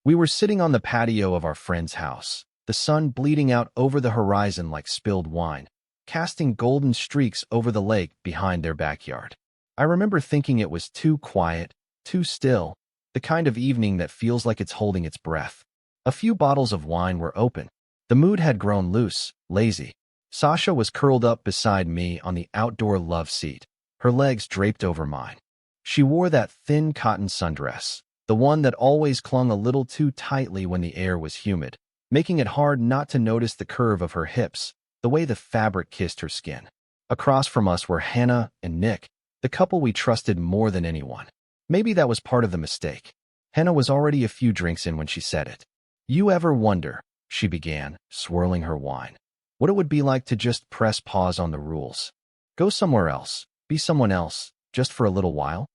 We were sitting on the patio of our friend's house, the sun bleeding out over the horizon like spilled wine, casting golden streaks over the lake behind their backyard. I remember thinking it was too quiet, too still, the kind of evening that feels like it's holding its breath. A few bottles of wine were open. The mood had grown loose, lazy. Sasha was curled up beside me on the outdoor love seat, her legs draped over mine. She wore that thin cotton sundress, the one that always clung a little too tightly when the air was humid, making it hard not to notice the curve of her hips, the way the fabric kissed her skin. Across from us were Hannah and Nick, the couple we trusted more than anyone. Maybe that was part of the mistake. Hannah was already a few drinks in when she said it. "You ever wonder," she began, swirling her wine, "what it would be like to just press pause on the rules? Go somewhere else, be someone else, just for a little while?"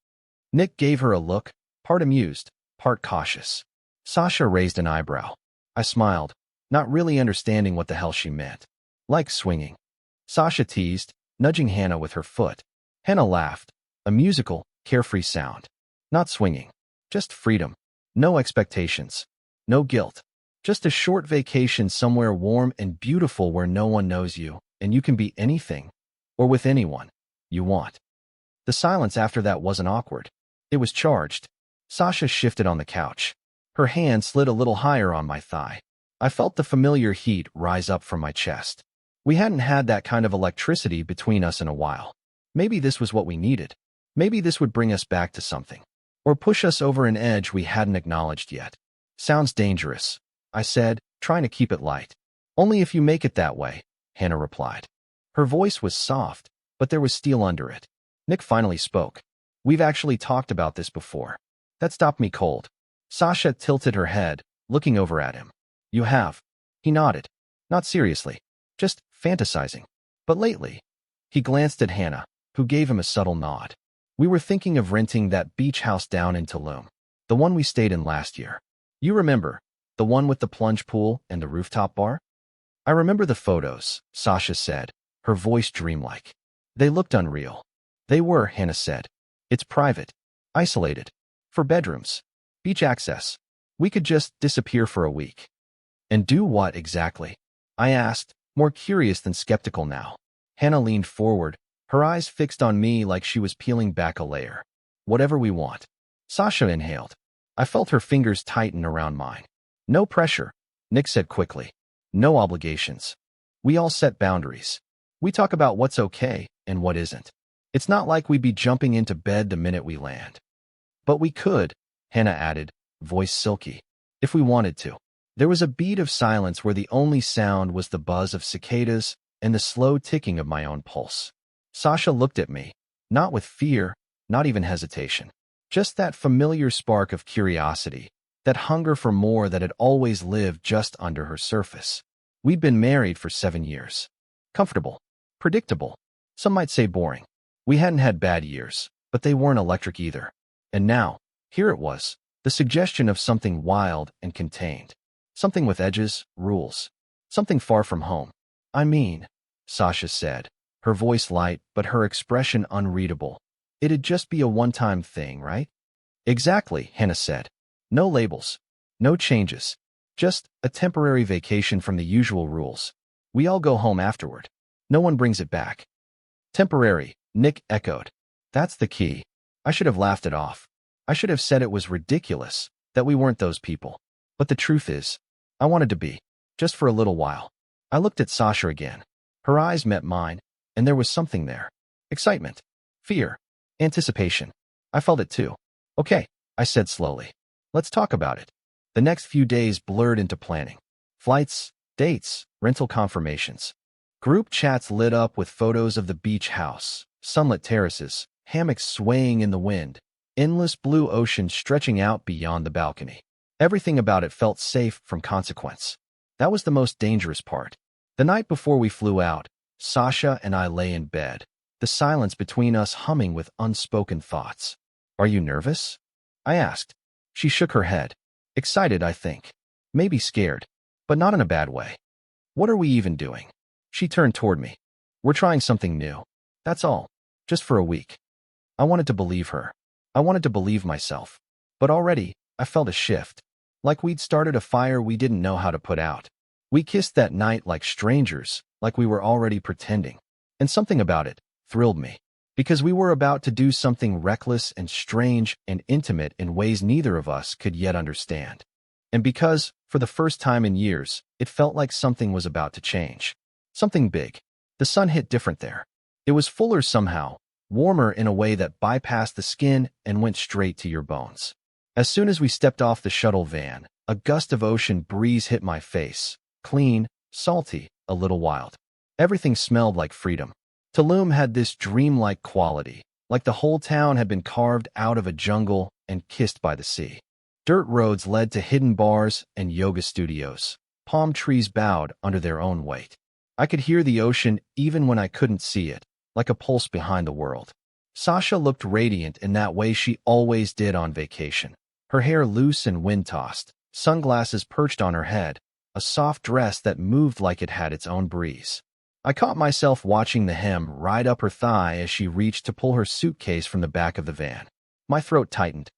Nick gave her a look, part amused, part cautious. Sasha raised an eyebrow. I smiled, not really understanding what the hell she meant. "Like swinging," Sasha teased, nudging Hannah with her foot. Hannah laughed, a musical, carefree sound. "Not swinging. Just freedom. No expectations. No guilt. Just a short vacation somewhere warm and beautiful where no one knows you, and you can be anything, or with anyone, you want." The silence after that wasn't awkward. It was charged. Sasha shifted on the couch. Her hand slid a little higher on my thigh. I felt the familiar heat rise up from my chest. We hadn't had that kind of electricity between us in a while. Maybe this was what we needed. Maybe this would bring us back to something. Or push us over an edge we hadn't acknowledged yet. "Sounds dangerous," I said, trying to keep it light. "Only if you make it that way," Hannah replied. Her voice was soft, but there was steel under it. Nick finally spoke. "We've actually talked about this before." That stopped me cold. Sasha tilted her head, looking over at him. "You have?" He nodded. "Not seriously. Just fantasizing. But lately." He glanced at Hannah, who gave him a subtle nod. "We were thinking of renting that beach house down in Tulum, the one we stayed in last year. You remember, the one with the plunge pool and the rooftop bar?" "I remember the photos," Sasha said, her voice dreamlike. "They looked unreal." "They were," Hannah said. "It's private, isolated, for bedrooms, beach access. We could just disappear for a week." "And do what exactly?" I asked, more curious than skeptical now. Hannah leaned forward, her eyes fixed on me like she was peeling back a layer. "Whatever we want." Sasha inhaled. I felt her fingers tighten around mine. "No pressure," Nick said quickly. "No obligations. We all set boundaries. We talk about what's okay and what isn't. It's not like we'd be jumping into bed the minute we land." "But we could," Hannah added, voice silky, "if we wanted to." There was a beat of silence where the only sound was the buzz of cicadas and the slow ticking of my own pulse. Sasha looked at me, not with fear, not even hesitation. Just that familiar spark of curiosity, that hunger for more that had always lived just under her surface. We'd been married for 7 years. Comfortable, predictable, some might say boring. We hadn't had bad years, but they weren't electric either. And now, here it was, the suggestion of something wild and contained. Something with edges, rules. Something far from home. "I mean," Sasha said, her voice light but her expression unreadable. "It'd just be a one-time thing, right?" "Exactly," Hannah said. "No labels. No changes. Just a temporary vacation from the usual rules. We all go home afterward. No one brings it back." "Temporary," Nick echoed. "That's the key." I should have laughed it off. I should have said it was ridiculous, that we weren't those people. But the truth is, I wanted to be, just for a little while. I looked at Sasha again. Her eyes met mine, and there was something there. Excitement, fear, anticipation. I felt it too. "Okay," I said slowly. "Let's talk about it." The next few days blurred into planning. Flights, dates, rental confirmations. Group chats lit up with photos of the beach house, sunlit terraces, hammocks swaying in the wind, endless blue ocean stretching out beyond the balcony. Everything about it felt safe from consequence. That was the most dangerous part. The night before we flew out, Sasha and I lay in bed, the silence between us humming with unspoken thoughts. "Are you nervous?" I asked. She shook her head. Excited, I think. Maybe scared, but not in a bad way. "What are we even doing?" She turned toward me. "We're trying something new. That's all. Just for a week." I wanted to believe her. I wanted to believe myself. But already, I felt a shift. like we'd started a fire we didn't know how to put out. We kissed that night like strangers, like we were already pretending. And something about it thrilled me, because we were about to do something reckless and strange and intimate in ways neither of us could yet understand. And because, for the first time in years, it felt like something was about to change. Something big. The sun hit different there. It was fuller somehow, warmer in a way that bypassed the skin and went straight to your bones. As soon as we stepped off the shuttle van, a gust of ocean breeze hit my face. Clean, salty, a little wild. Everything smelled like freedom. Tulum had this dreamlike quality, like the whole town had been carved out of a jungle and kissed by the sea. Dirt roads led to hidden bars and yoga studios. Palm trees bowed under their own weight. I could hear the ocean even when I couldn't see it, like a pulse behind the world. Sasha looked radiant in that way she always did on vacation. Her hair loose and wind-tossed, sunglasses perched on her head, a soft dress that moved like it had its own breeze. I caught myself watching the hem ride up her thigh as she reached to pull her suitcase from the back of the van. My throat tightened.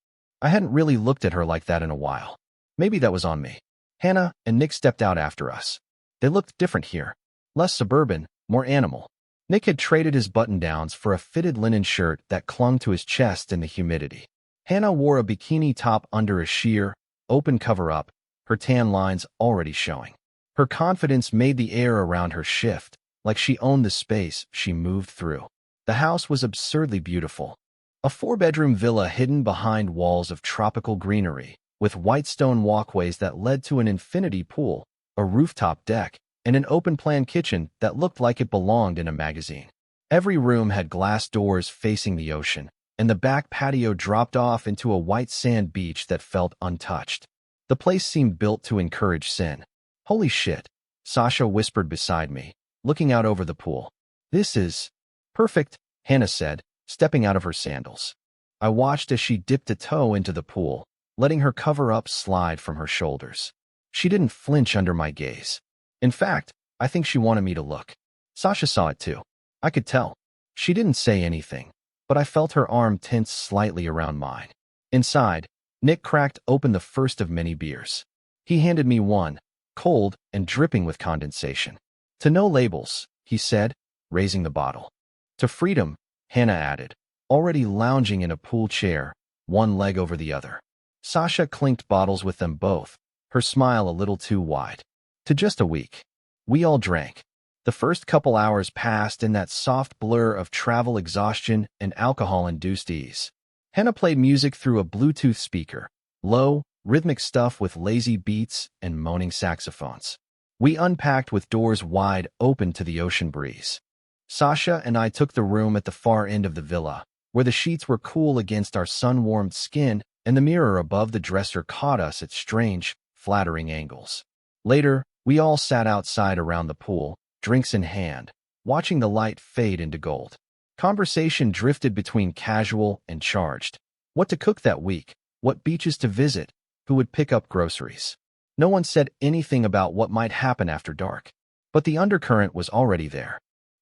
I hadn't really looked at her like that in a while. Maybe that was on me. Hannah and Nick stepped out after us. They looked different here. Less suburban, more animal. Nick had traded his button-downs for a fitted linen shirt that clung to his chest in the humidity. Hannah wore a bikini top under a sheer, open cover-up, her tan lines already showing. Her confidence made the air around her shift, like she owned the space she moved through. The house was absurdly beautiful. A 4-bedroom villa hidden behind walls of tropical greenery, with white stone walkways that led to an infinity pool, a rooftop deck, and an open-plan kitchen that looked like it belonged in a magazine. Every room had glass doors facing the ocean, and the back patio dropped off into a white sand beach that felt untouched. The place seemed built to encourage sin. Holy shit, Sasha whispered beside me, looking out over the pool. This is perfect, Hannah said, stepping out of her sandals. I watched as she dipped a toe into the pool, letting her cover-up slide from her shoulders. She didn't flinch under my gaze. In fact, I think she wanted me to look. Sasha saw it too. I could tell. She didn't say anything, but I felt her arm tense slightly around mine. Inside, Nick cracked open the first of many beers. He handed me one, cold and dripping with condensation. To no labels, he said, raising the bottle. To freedom, Hannah added, already lounging in a pool chair, one leg over the other. Sasha clinked bottles with them both, her smile a little too wide. To just a week. We all drank. The first couple hours passed in that soft blur of travel exhaustion and alcohol-induced ease. Hannah played music through a Bluetooth speaker, low, rhythmic stuff with lazy beats and moaning saxophones. We unpacked with doors wide open to the ocean breeze. Sasha and I took the room at the far end of the villa, where the sheets were cool against our sun-warmed skin and the mirror above the dresser caught us at strange, flattering angles. Later, we all sat outside around the pool, drinks in hand, watching the light fade into gold. Conversation drifted between casual and charged. What to cook that week, what beaches to visit, who would pick up groceries. No one said anything about what might happen after dark, but the undercurrent was already there.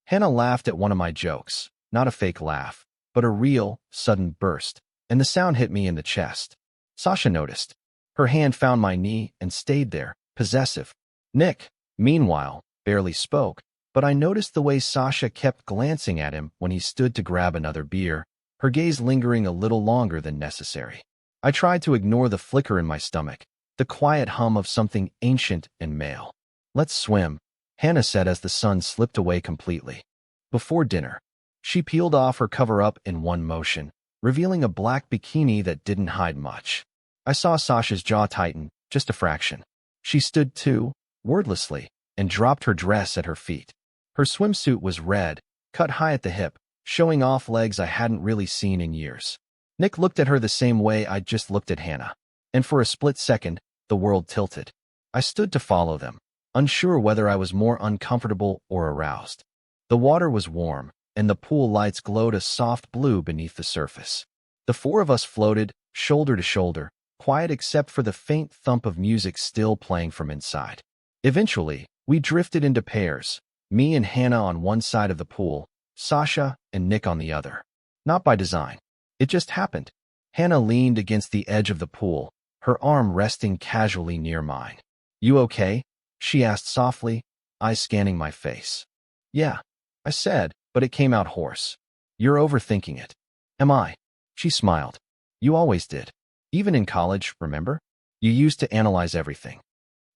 Hannah laughed at one of my jokes, not a fake laugh, but a real, sudden burst, and the sound hit me in the chest. Sasha noticed. Her hand found my knee and stayed there, possessive. Nick, meanwhile, barely spoke, but I noticed the way Sasha kept glancing at him when he stood to grab another beer, her gaze lingering a little longer than necessary. I tried to ignore the flicker in my stomach, the quiet hum of something ancient and male. Let's swim, Hannah said as the sun slipped away completely. Before dinner, she peeled off her cover-up in one motion, revealing a black bikini that didn't hide much. I saw Sasha's jaw tighten, just a fraction. She stood too, wordlessly, and dropped her dress at her feet. Her swimsuit was red, cut high at the hip, showing off legs I hadn't really seen in years. Nick looked at her the same way I'd just looked at Hannah, and for a split second, the world tilted. I stood to follow them, unsure whether I was more uncomfortable or aroused. The water was warm, and the pool lights glowed a soft blue beneath the surface. The four of us floated, shoulder to shoulder, quiet except for the faint thump of music still playing from inside. Eventually, we drifted into pairs, me and Hannah on one side of the pool, Sasha and Nick on the other. Not by design. It just happened. Hannah leaned against the edge of the pool, her arm resting casually near mine. "You okay?" she asked softly, eyes scanning my face. "Yeah," I said, but it came out hoarse. "You're overthinking it." "Am I?" She smiled. "You always did. Even in college, remember? You used to analyze everything."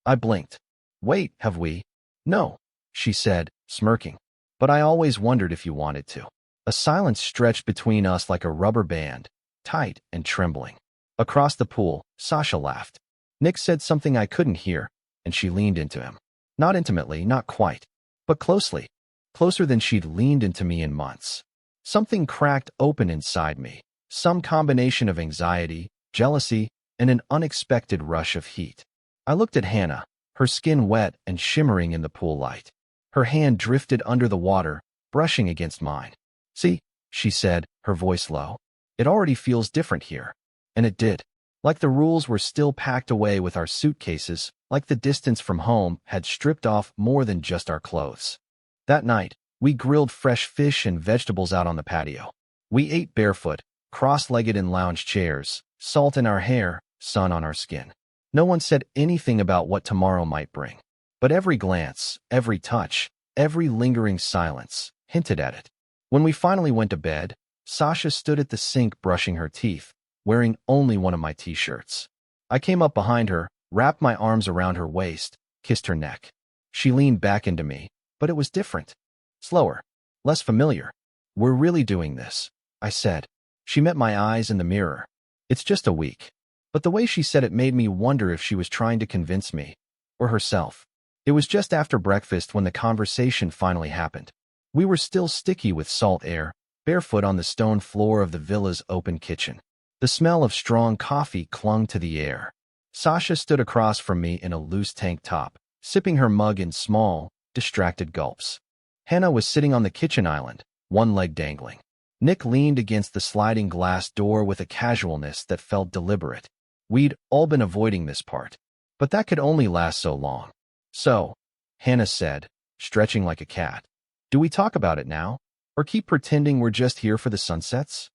I blinked. "Wait, have we?" "No," she said, smirking. "But I always wondered if you wanted to." A silence stretched between us like a rubber band, tight and trembling. Across the pool, Sasha laughed. Nick said something I couldn't hear, and she leaned into him. Not intimately, not quite, but closely. Closer than she'd leaned into me in months. Something cracked open inside me. Some combination of anxiety, jealousy, and an unexpected rush of heat. I looked at Hannah, her skin wet and shimmering in the pool light. Her hand drifted under the water, brushing against mine. "See," she said, her voice low. "It already feels different here." And it did. Like the rules were still packed away with our suitcases, like the distance from home had stripped off more than just our clothes. That night, we grilled fresh fish and vegetables out on the patio. We ate barefoot, cross-legged in lounge chairs, salt in our hair, sun on our skin. No one said anything about what tomorrow might bring. But every glance, every touch, every lingering silence hinted at it. When we finally went to bed, Sasha stood at the sink brushing her teeth, wearing only one of my t-shirts. I came up behind her, wrapped my arms around her waist, kissed her neck. She leaned back into me, but it was different. Slower, less familiar. "We're really doing this," I said. She met my eyes in the mirror. "It's just a week." But the way she said it made me wonder if she was trying to convince me, or herself. It was just after breakfast when the conversation finally happened. We were still sticky with salt air, barefoot on the stone floor of the villa's open kitchen. The smell of strong coffee clung to the air. Sasha stood across from me in a loose tank top, sipping her mug in small, distracted gulps. Hannah was sitting on the kitchen island, one leg dangling. Nick leaned against the sliding glass door with a casualness that felt deliberate. We'd all been avoiding this part, but that could only last so long. "So," Hannah said, stretching like a cat, "do we talk about it now, or keep pretending we're just here for the sunsets?"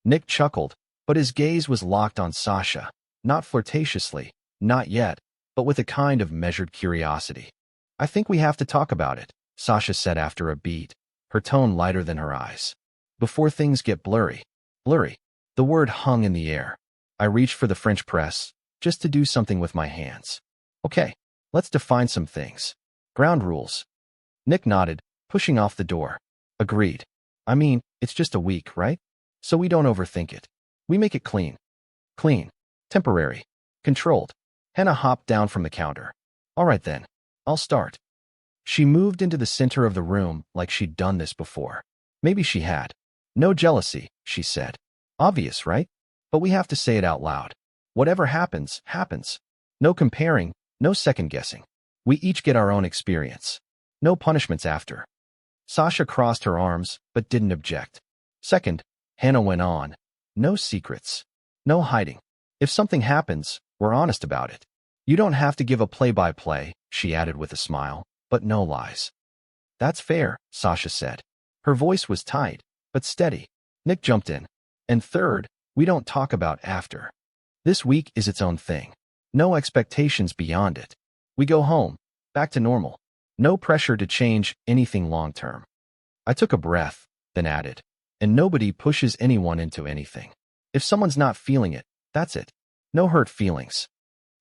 Nick chuckled, but his gaze was locked on Sasha, not flirtatiously, not yet, but with a kind of measured curiosity. "I think we have to talk about it," Sasha said after a beat, her tone lighter than her eyes. "Before things get blurry." Blurry. The word hung in the air. I reached for the French press, just to do something with my hands. "Okay, let's define some things. Ground rules." Nick nodded, pushing off the door. "Agreed. I mean, it's just a week, right? So we don't overthink it. We make it clean. Clean. Temporary. Controlled." Hannah hopped down from the counter. "All right then. I'll start." She moved into the center of the room like she'd done this before. Maybe she had. "No jealousy," she said. "Obvious, right? But we have to say it out loud. Whatever happens, happens. No comparing, no second-guessing. We each get our own experience. No punishments after." Sasha crossed her arms, but didn't object. "Second," Hannah went on, "no secrets. No hiding. If something happens, we're honest about it. You don't have to give a play-by-play," she added with a smile, "but no lies." "That's fair," Sasha said. Her voice was tight, but steady. Nick jumped in. "And third, we don't talk about after. This week is its own thing. No expectations beyond it. We go home, back to normal. No pressure to change anything long-term." I took a breath, then added, "And nobody pushes anyone into anything. If someone's not feeling it, that's it. No hurt feelings."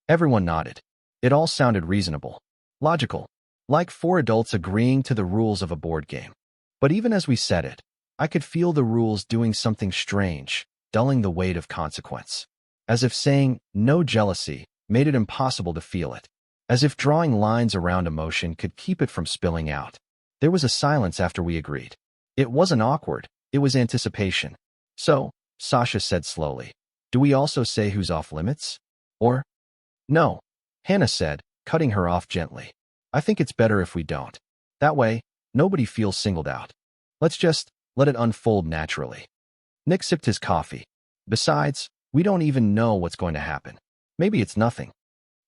Everyone nodded. It all sounded reasonable. Logical. Like four adults agreeing to the rules of a board game. But even as we said it, I could feel the rules doing something strange, dulling the weight of consequence. As if saying, "no jealousy," made it impossible to feel it. As if drawing lines around emotion could keep it from spilling out. There was a silence after we agreed. It wasn't awkward, it was anticipation. "So," Sasha said slowly, "do we also say who's off limits? Or—" "No," Hannah said, cutting her off gently. "I think it's better if we don't. That way, nobody feels singled out. Let's just let it unfold naturally." Nick sipped his coffee. "Besides, we don't even know what's going to happen. Maybe it's nothing."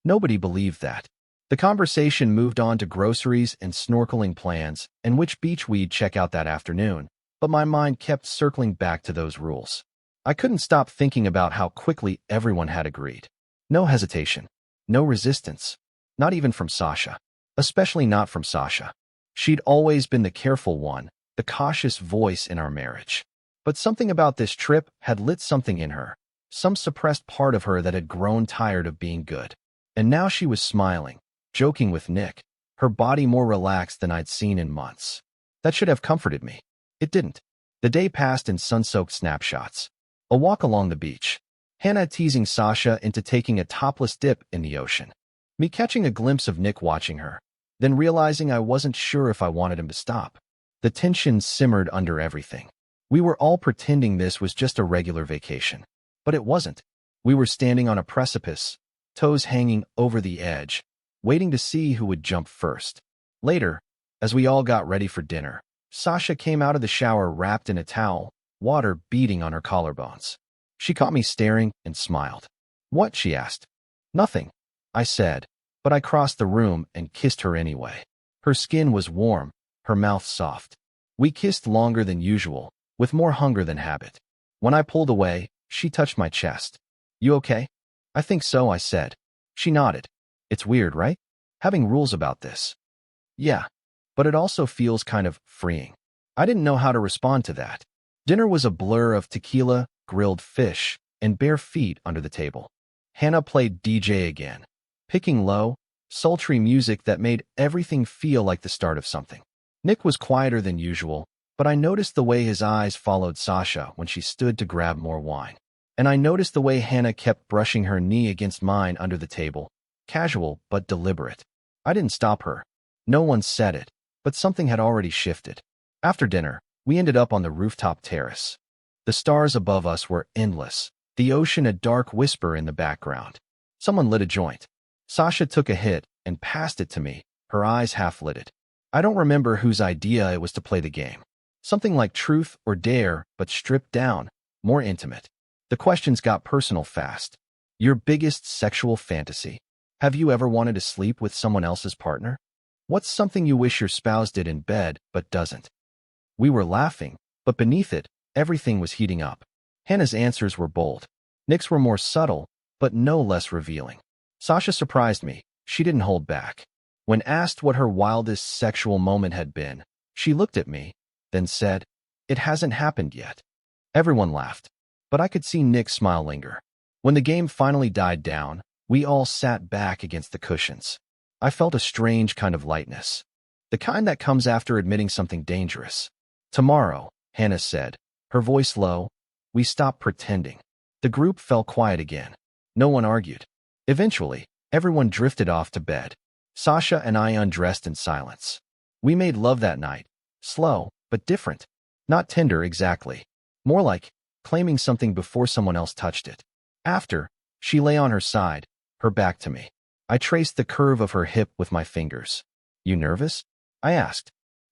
Nobody believed that. The conversation moved on to groceries and snorkeling plans and which beach we'd check out that afternoon, but my mind kept circling back to those rules. I couldn't stop thinking about how quickly everyone had agreed. No hesitation. No resistance. Not even from Sasha. Especially not from Sasha. She'd always been the careful one, the cautious voice in our marriage. But something about this trip had lit something in her, some suppressed part of her that had grown tired of being good. And now she was smiling, joking with Nick, her body more relaxed than I'd seen in months. That should have comforted me. It didn't. The day passed in sun-soaked snapshots. A walk along the beach. Hannah teasing Sasha into taking a topless dip in the ocean. Me catching a glimpse of Nick watching her, then realizing I wasn't sure if I wanted him to stop. The tension simmered under everything. We were all pretending this was just a regular vacation. But it wasn't. We were standing on a precipice, toes hanging over the edge, waiting to see who would jump first. Later, as we all got ready for dinner, Sasha came out of the shower wrapped in a towel, water beading on her collarbones. She caught me staring and smiled. "What?" she asked. "Nothing," I said, but I crossed the room and kissed her anyway. Her skin was warm, her mouth soft. We kissed longer than usual, with more hunger than habit. When I pulled away, she touched my chest. "You okay?" "I think so," I said. She nodded. "It's weird, right? Having rules about this." "Yeah, but it also feels kind of freeing." I didn't know how to respond to that. Dinner was a blur of tequila, grilled fish, and bare feet under the table. Hannah played DJ again, picking low, sultry music that made everything feel like the start of something. Nick was quieter than usual, but I noticed the way his eyes followed Sasha when she stood to grab more wine. And I noticed the way Hannah kept brushing her knee against mine under the table, casual but deliberate. I didn't stop her. No one said it, but something had already shifted. After dinner, we ended up on the rooftop terrace. The stars above us were endless, the ocean a dark whisper in the background. Someone lit a joint. Sasha took a hit and passed it to me, her eyes half-lidded. I don't remember whose idea it was to play the game. Something like truth or dare, but stripped down, more intimate. The questions got personal fast. Your biggest sexual fantasy. Have you ever wanted to sleep with someone else's partner? What's something you wish your spouse did in bed but doesn't? We were laughing, but beneath it, everything was heating up. Hannah's answers were bold. Nick's were more subtle, but no less revealing. Sasha surprised me. She didn't hold back. When asked what her wildest sexual moment had been, she looked at me, then said, "It hasn't happened yet." Everyone laughed, but I could see Nick's smile linger. When the game finally died down, we all sat back against the cushions. I felt a strange kind of lightness, the kind that comes after admitting something dangerous. "Tomorrow," Hannah said, her voice low, we stopped pretending. The group fell quiet again. No one argued. Eventually, everyone drifted off to bed. Sasha and I undressed in silence. We made love that night. Slow, but different. Not tender exactly. More like claiming something before someone else touched it. After, she lay on her side, her back to me. I traced the curve of her hip with my fingers. "You nervous?" I asked.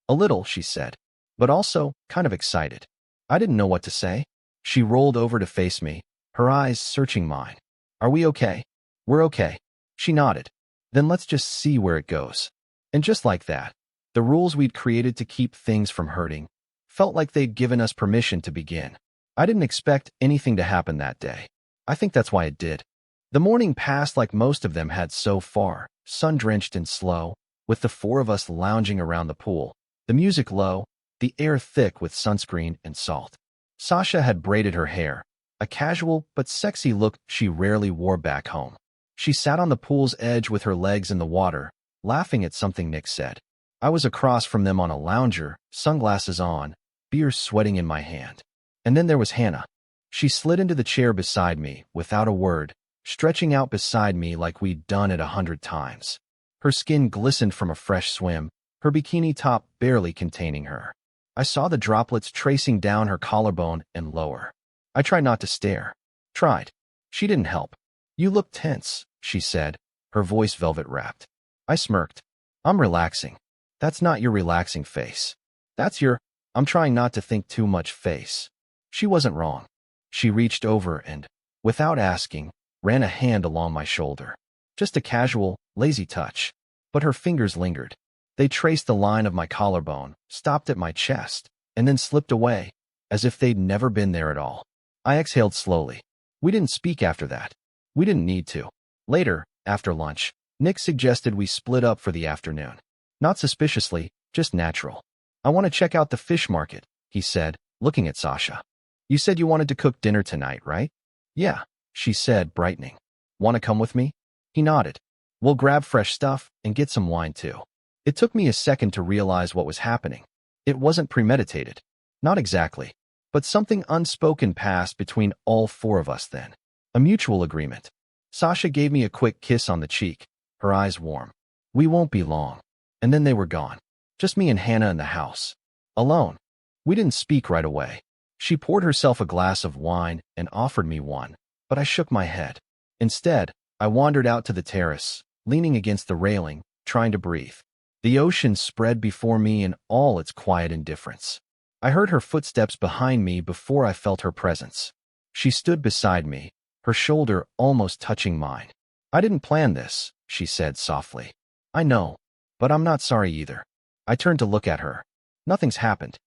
"A little," she said, "but also kind of excited." I didn't know what to say. She rolled over to face me, her eyes searching mine. "Are we okay?" "We're okay." She nodded. "Then let's just see where it goes." And just like that, the rules we'd created to keep things from hurting felt like they'd given us permission to begin. I didn't expect anything to happen that day. I think that's why it did. The morning passed like most of them had so far, sun-drenched and slow, with the four of us lounging around the pool, the music low, the air thick with sunscreen and salt. Sasha had braided her hair, a casual but sexy look she rarely wore back home. She sat on the pool's edge with her legs in the water, laughing at something Nick said. I was across from them on a lounger, sunglasses on, beer sweating in my hand. And then there was Hannah. She slid into the chair beside me, without a word, stretching out beside me like we'd done it 100 times. Her skin glistened from a fresh swim, her bikini top barely containing her. I saw the droplets tracing down her collarbone and lower. I tried not to stare. Tried. She didn't help. "You look tense," she said, her voice velvet-wrapped. I smirked. "I'm relaxing." "That's not your relaxing face. That's your, I'm trying not to think too much face." She wasn't wrong. She reached over and, without asking, ran a hand along my shoulder. Just a casual, lazy touch. But her fingers lingered. They traced the line of my collarbone, stopped at my chest, and then slipped away, as if they'd never been there at all. I exhaled slowly. We didn't speak after that. We didn't need to. Later, after lunch, Nick suggested we split up for the afternoon. Not suspiciously, just natural. I want to check out the fish market, he said, looking at Sasha. You said you wanted to cook dinner tonight, right? Yeah, she said, brightening. Want to come with me? He nodded. We'll grab fresh stuff and get some wine too. It took me a second to realize what was happening. It wasn't premeditated. Not exactly. But something unspoken passed between all four of us then. A mutual agreement. Sasha gave me a quick kiss on the cheek, her eyes warm. We won't be long. And then they were gone. Just me and Hannah in the house. Alone. We didn't speak right away. She poured herself a glass of wine and offered me one, but I shook my head. Instead, I wandered out to the terrace, leaning against the railing, trying to breathe. The ocean spread before me in all its quiet indifference. I heard her footsteps behind me before I felt her presence. She stood beside me, her shoulder almost touching mine. I didn't plan this, she said softly. I know, but I'm not sorry either. I turned to look at her. Nothing's happened.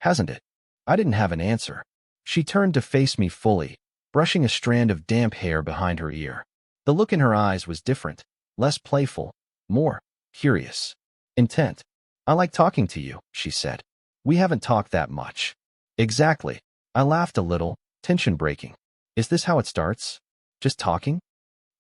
Hasn't it? I didn't have an answer. She turned to face me fully, brushing a strand of damp hair behind her ear. The look in her eyes was different, less playful, more curious, intent. I like talking to you, she said. We haven't talked that much. Exactly. I laughed a little, tension breaking. Is this how it starts? Just talking?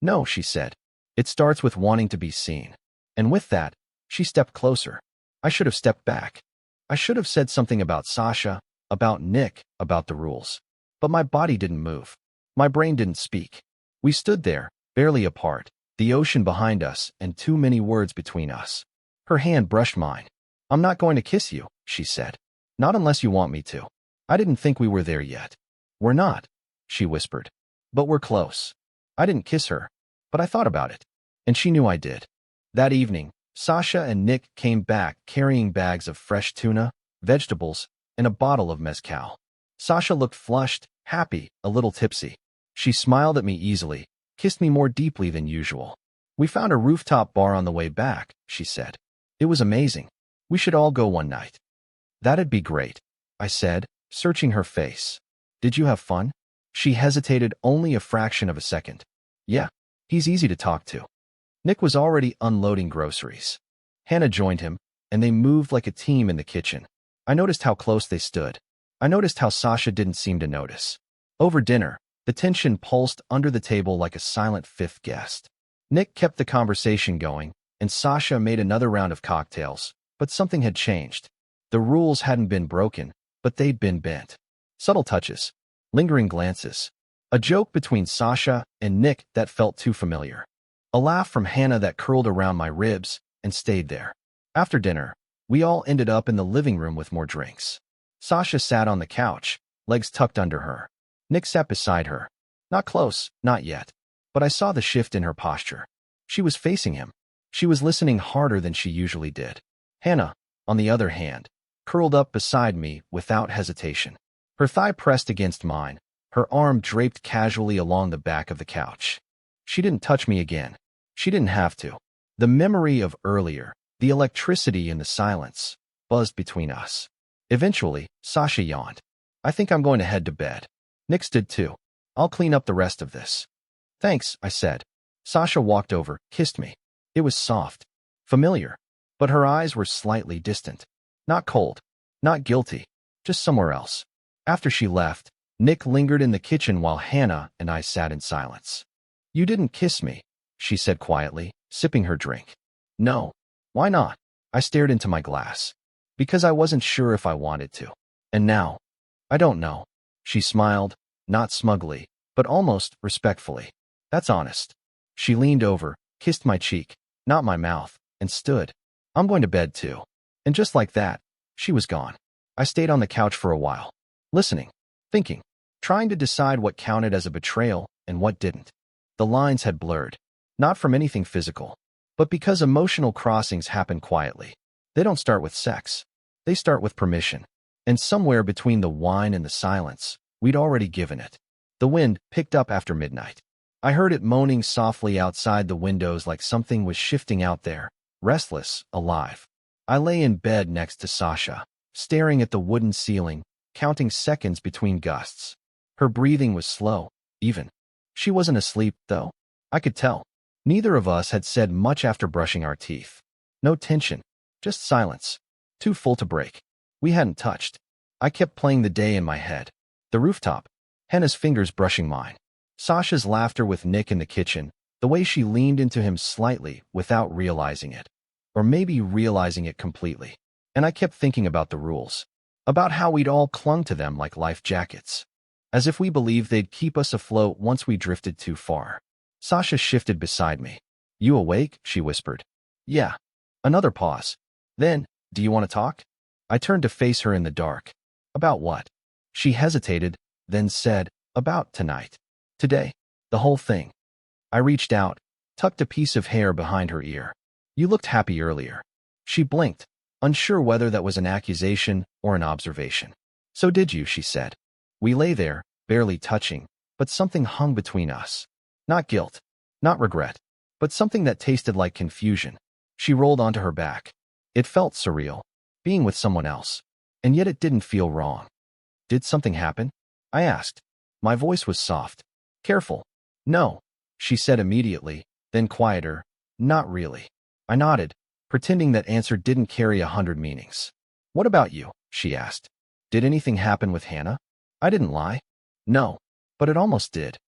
No, she said. It starts with wanting to be seen. And with that, she stepped closer. I should have stepped back. I should have said something about Sasha, about Nick, about the rules. But my body didn't move. My brain didn't speak. We stood there, barely apart, the ocean behind us and too many words between us. Her hand brushed mine. I'm not going to kiss you, she said. Not unless you want me to. I didn't think we were there yet. We're not, she whispered. But we're close. I didn't kiss her, but I thought about it. And she knew I did. That evening, Sasha and Nick came back carrying bags of fresh tuna, vegetables, and a bottle of mezcal. Sasha looked flushed, happy, a little tipsy. She smiled at me easily, kissed me more deeply than usual. We found a rooftop bar on the way back, she said. It was amazing. We should all go one night. That'd be great, I said, searching her face. Did you have fun? She hesitated only a fraction of a second. Yeah, he's easy to talk to. Nick was already unloading groceries. Hannah joined him, and they moved like a team in the kitchen. I noticed how close they stood. I noticed how Sasha didn't seem to notice. Over dinner, the tension pulsed under the table like a silent fifth guest. Nick kept the conversation going, and Sasha made another round of cocktails, but something had changed. The rules hadn't been broken, but they'd been bent. Subtle touches, lingering glances, a joke between Sasha and Nick that felt too familiar. A laugh from Hannah that curled around my ribs and stayed there. After dinner, we all ended up in the living room with more drinks. Sasha sat on the couch, legs tucked under her. Nick sat beside her. Not close, not yet. But I saw the shift in her posture. She was facing him. She was listening harder than she usually did. Hannah, on the other hand, curled up beside me without hesitation. Her thigh pressed against mine, her arm draped casually along the back of the couch. She didn't touch me again. She didn't have to. The memory of earlier, the electricity in the silence, buzzed between us. Eventually, Sasha yawned. I think I'm going to head to bed. Nick stood too. I'll clean up the rest of this. Thanks, I said. Sasha walked over, kissed me. It was soft, familiar, but her eyes were slightly distant. Not cold, not guilty, just somewhere else. After she left, Nick lingered in the kitchen while Hannah and I sat in silence. You didn't kiss me, she said quietly, sipping her drink. No. Why not? I stared into my glass. Because I wasn't sure if I wanted to. And now, I don't know. She smiled, not smugly, but almost respectfully. That's honest. She leaned over, kissed my cheek, not my mouth, and stood. I'm going to bed too. And just like that, she was gone. I stayed on the couch for a while, listening, thinking, trying to decide what counted as a betrayal and what didn't. The lines had blurred, not from anything physical, but because emotional crossings happen quietly. They don't start with sex. They start with permission. And somewhere between the wine and the silence, we'd already given it. The wind picked up after midnight. I heard it moaning softly outside the windows like something was shifting out there, restless, alive. I lay in bed next to Sasha, staring at the wooden ceiling, counting seconds between gusts. Her breathing was slow, even. She wasn't asleep, though. I could tell. Neither of us had said much after brushing our teeth. No tension, just silence. Too full to break. We hadn't touched. I kept playing the day in my head. The rooftop. Hannah's fingers brushing mine. Sasha's laughter with Nick in the kitchen. The way she leaned into him slightly without realizing it. Or maybe realizing it completely. And I kept thinking about the rules. About how we'd all clung to them like life jackets. As if we believed they'd keep us afloat once we drifted too far. Sasha shifted beside me. "You awake?" she whispered. "Yeah." Another pause. Then, "Do you want to talk?" I turned to face her in the dark. "About what?" She hesitated, then said, "About tonight. Today. The whole thing." I reached out, tucked a piece of hair behind her ear. "You looked happy earlier." She blinked, unsure whether that was an accusation or an observation. "So did you," she said. We lay there, barely touching, but something hung between us. Not guilt, not regret, but something that tasted like confusion. She rolled onto her back. It felt surreal, being with someone else, and yet it didn't feel wrong. "Did something happen?" I asked. My voice was soft. Careful. "No," she said immediately, then quieter, "Not really." I nodded, pretending that answer didn't carry 100 meanings. "What about you?" she asked. "Did anything happen with Hannah?" I didn't lie. "No, but it almost did."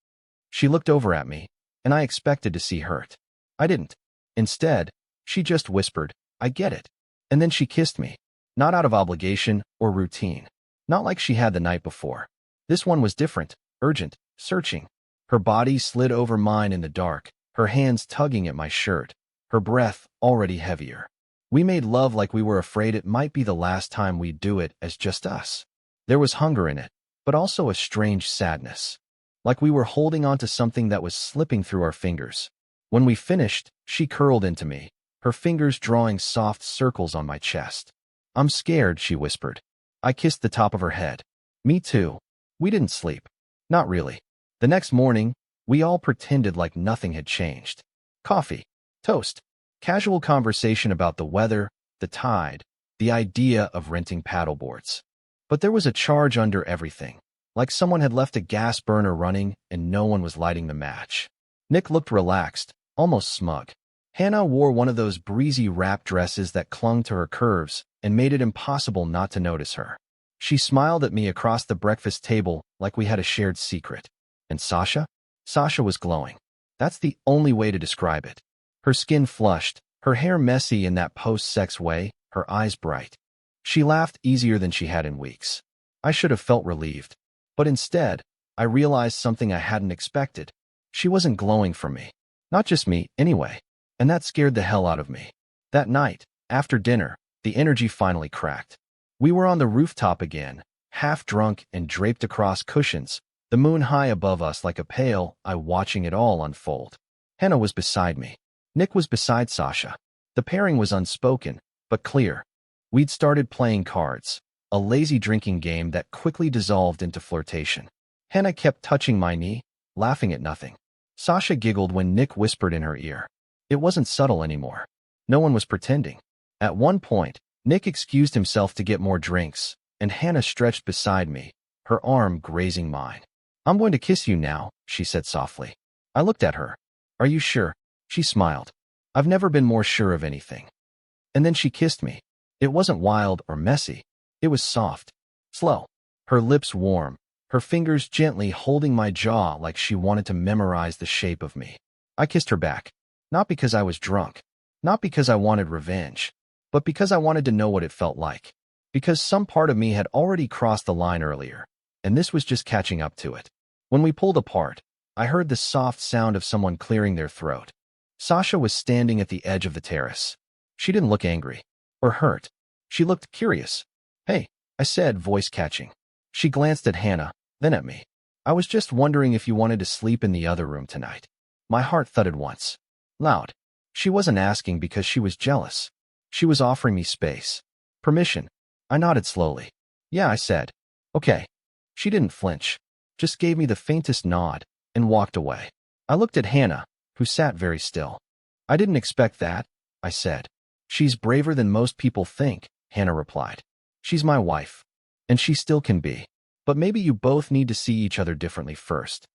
She looked over at me, and I expected to see hurt. I didn't. Instead, she just whispered, "I get it." And then she kissed me. Not out of obligation or routine. Not like she had the night before. This one was different, urgent, searching. Her body slid over mine in the dark, her hands tugging at my shirt, her breath already heavier. We made love like we were afraid it might be the last time we'd do it as just us. There was hunger in it, but also a strange sadness. Like we were holding on to something that was slipping through our fingers. When we finished, she curled into me, her fingers drawing soft circles on my chest. "I'm scared," she whispered. I kissed the top of her head. "Me too." We didn't sleep. Not really. The next morning, we all pretended like nothing had changed. Coffee, toast, casual conversation about the weather, the tide, the idea of renting paddleboards. But there was a charge under everything. Like someone had left a gas burner running and no one was lighting the match. Nick looked relaxed, almost smug. Hannah wore one of those breezy wrap dresses that clung to her curves and made it impossible not to notice her. She smiled at me across the breakfast table like we had a shared secret. And Sasha? Sasha was glowing. That's the only way to describe it. Her skin flushed, her hair messy in that post-sex way, her eyes bright. She laughed easier than she had in weeks. I should have felt relieved. But instead, I realized something I hadn't expected. She wasn't glowing for me. Not just me, anyway. And that scared the hell out of me. That night, after dinner, the energy finally cracked. We were on the rooftop again, half drunk and draped across cushions, the moon high above us like a pale eye watching it all unfold. Hannah was beside me. Nick was beside Sasha. The pairing was unspoken, but clear. We'd started playing cards. A lazy drinking game that quickly dissolved into flirtation. Hannah kept touching my knee, laughing at nothing. Sasha giggled when Nick whispered in her ear. It wasn't subtle anymore. No one was pretending. At one point, Nick excused himself to get more drinks, and Hannah stretched beside me, her arm grazing mine. "I'm going to kiss you now," she said softly. I looked at her. "Are you sure?" She smiled. "I've never been more sure of anything." And then she kissed me. It wasn't wild or messy. It was soft, slow, her lips warm, her fingers gently holding my jaw like she wanted to memorize the shape of me. I kissed her back, not because I was drunk, not because I wanted revenge, but because I wanted to know what it felt like. Because some part of me had already crossed the line earlier, and this was just catching up to it. When we pulled apart, I heard the soft sound of someone clearing their throat. Sasha was standing at the edge of the terrace. She didn't look angry or hurt. She looked curious. "Hey," I said, voice catching. She glanced at Hannah, then at me. "I was just wondering if you wanted to sleep in the other room tonight." My heart thudded once. Loud. She wasn't asking because she was jealous. She was offering me space. Permission. I nodded slowly. "Yeah," I said. "Okay." She didn't flinch, just gave me the faintest nod, and walked away. I looked at Hannah, who sat very still. "I didn't expect that," I said. "She's braver than most people think," Hannah replied. "She's my wife. And she still can be. But maybe you both need to see each other differently first."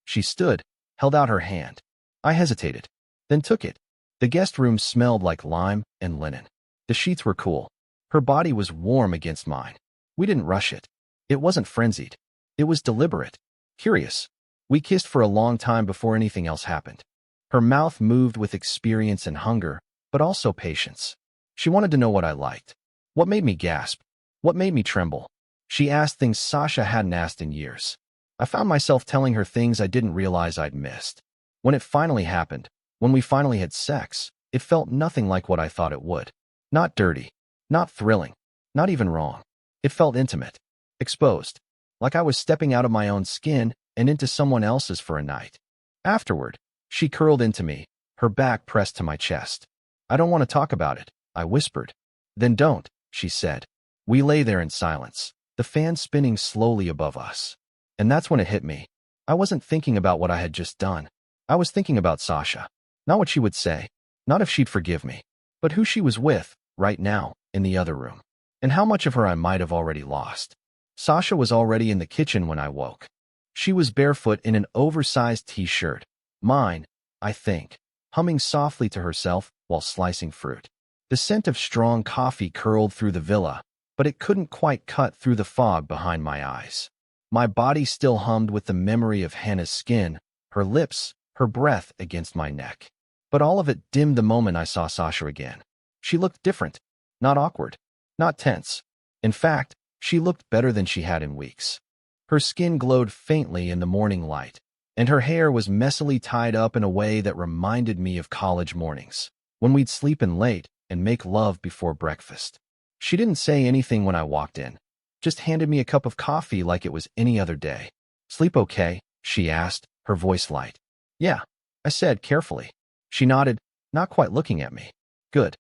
She stood, held out her hand. I hesitated. then took it. The guest room smelled like lime and linen. The sheets were cool. Her body was warm against mine. We didn't rush it. It wasn't frenzied. It was deliberate. Curious. We kissed for a long time before anything else happened. Her mouth moved with experience and hunger, but also patience. She wanted to know what I liked. What made me gasp? What made me tremble? She asked things Sasha hadn't asked in years. I found myself telling her things I didn't realize I'd missed. When it finally happened, when we finally had sex, it felt nothing like what I thought it would. Not dirty. Not thrilling. Not even wrong. It felt intimate. Exposed. Like I was stepping out of my own skin and into someone else's for a night. Afterward, she curled into me, her back pressed to my chest. I don't want to talk about it, I whispered. Then don't, she said. We lay there in silence, the fan spinning slowly above us. And that's when it hit me. I wasn't thinking about what I had just done. I was thinking about Sasha. Not what she would say, not if she'd forgive me, but who she was with, right now, in the other room. And how much of her I might have already lost. Sasha was already in the kitchen when I woke. She was barefoot in an oversized t-shirt. Mine, I think, humming softly to herself while slicing fruit. The scent of strong coffee curled through the villa, but it couldn't quite cut through the fog behind my eyes. My body still hummed with the memory of Hannah's skin, her lips, her breath against my neck. But all of it dimmed the moment I saw Sasha again. She looked different, not awkward, not tense. In fact, she looked better than she had in weeks. Her skin glowed faintly in the morning light, and her hair was messily tied up in a way that reminded me of college mornings, when we'd sleep in late and make love before breakfast. She didn't say anything when I walked in, just handed me a cup of coffee like it was any other day. Sleep okay? She asked, her voice light. Yeah, I said carefully. She nodded, not quite looking at me. Good.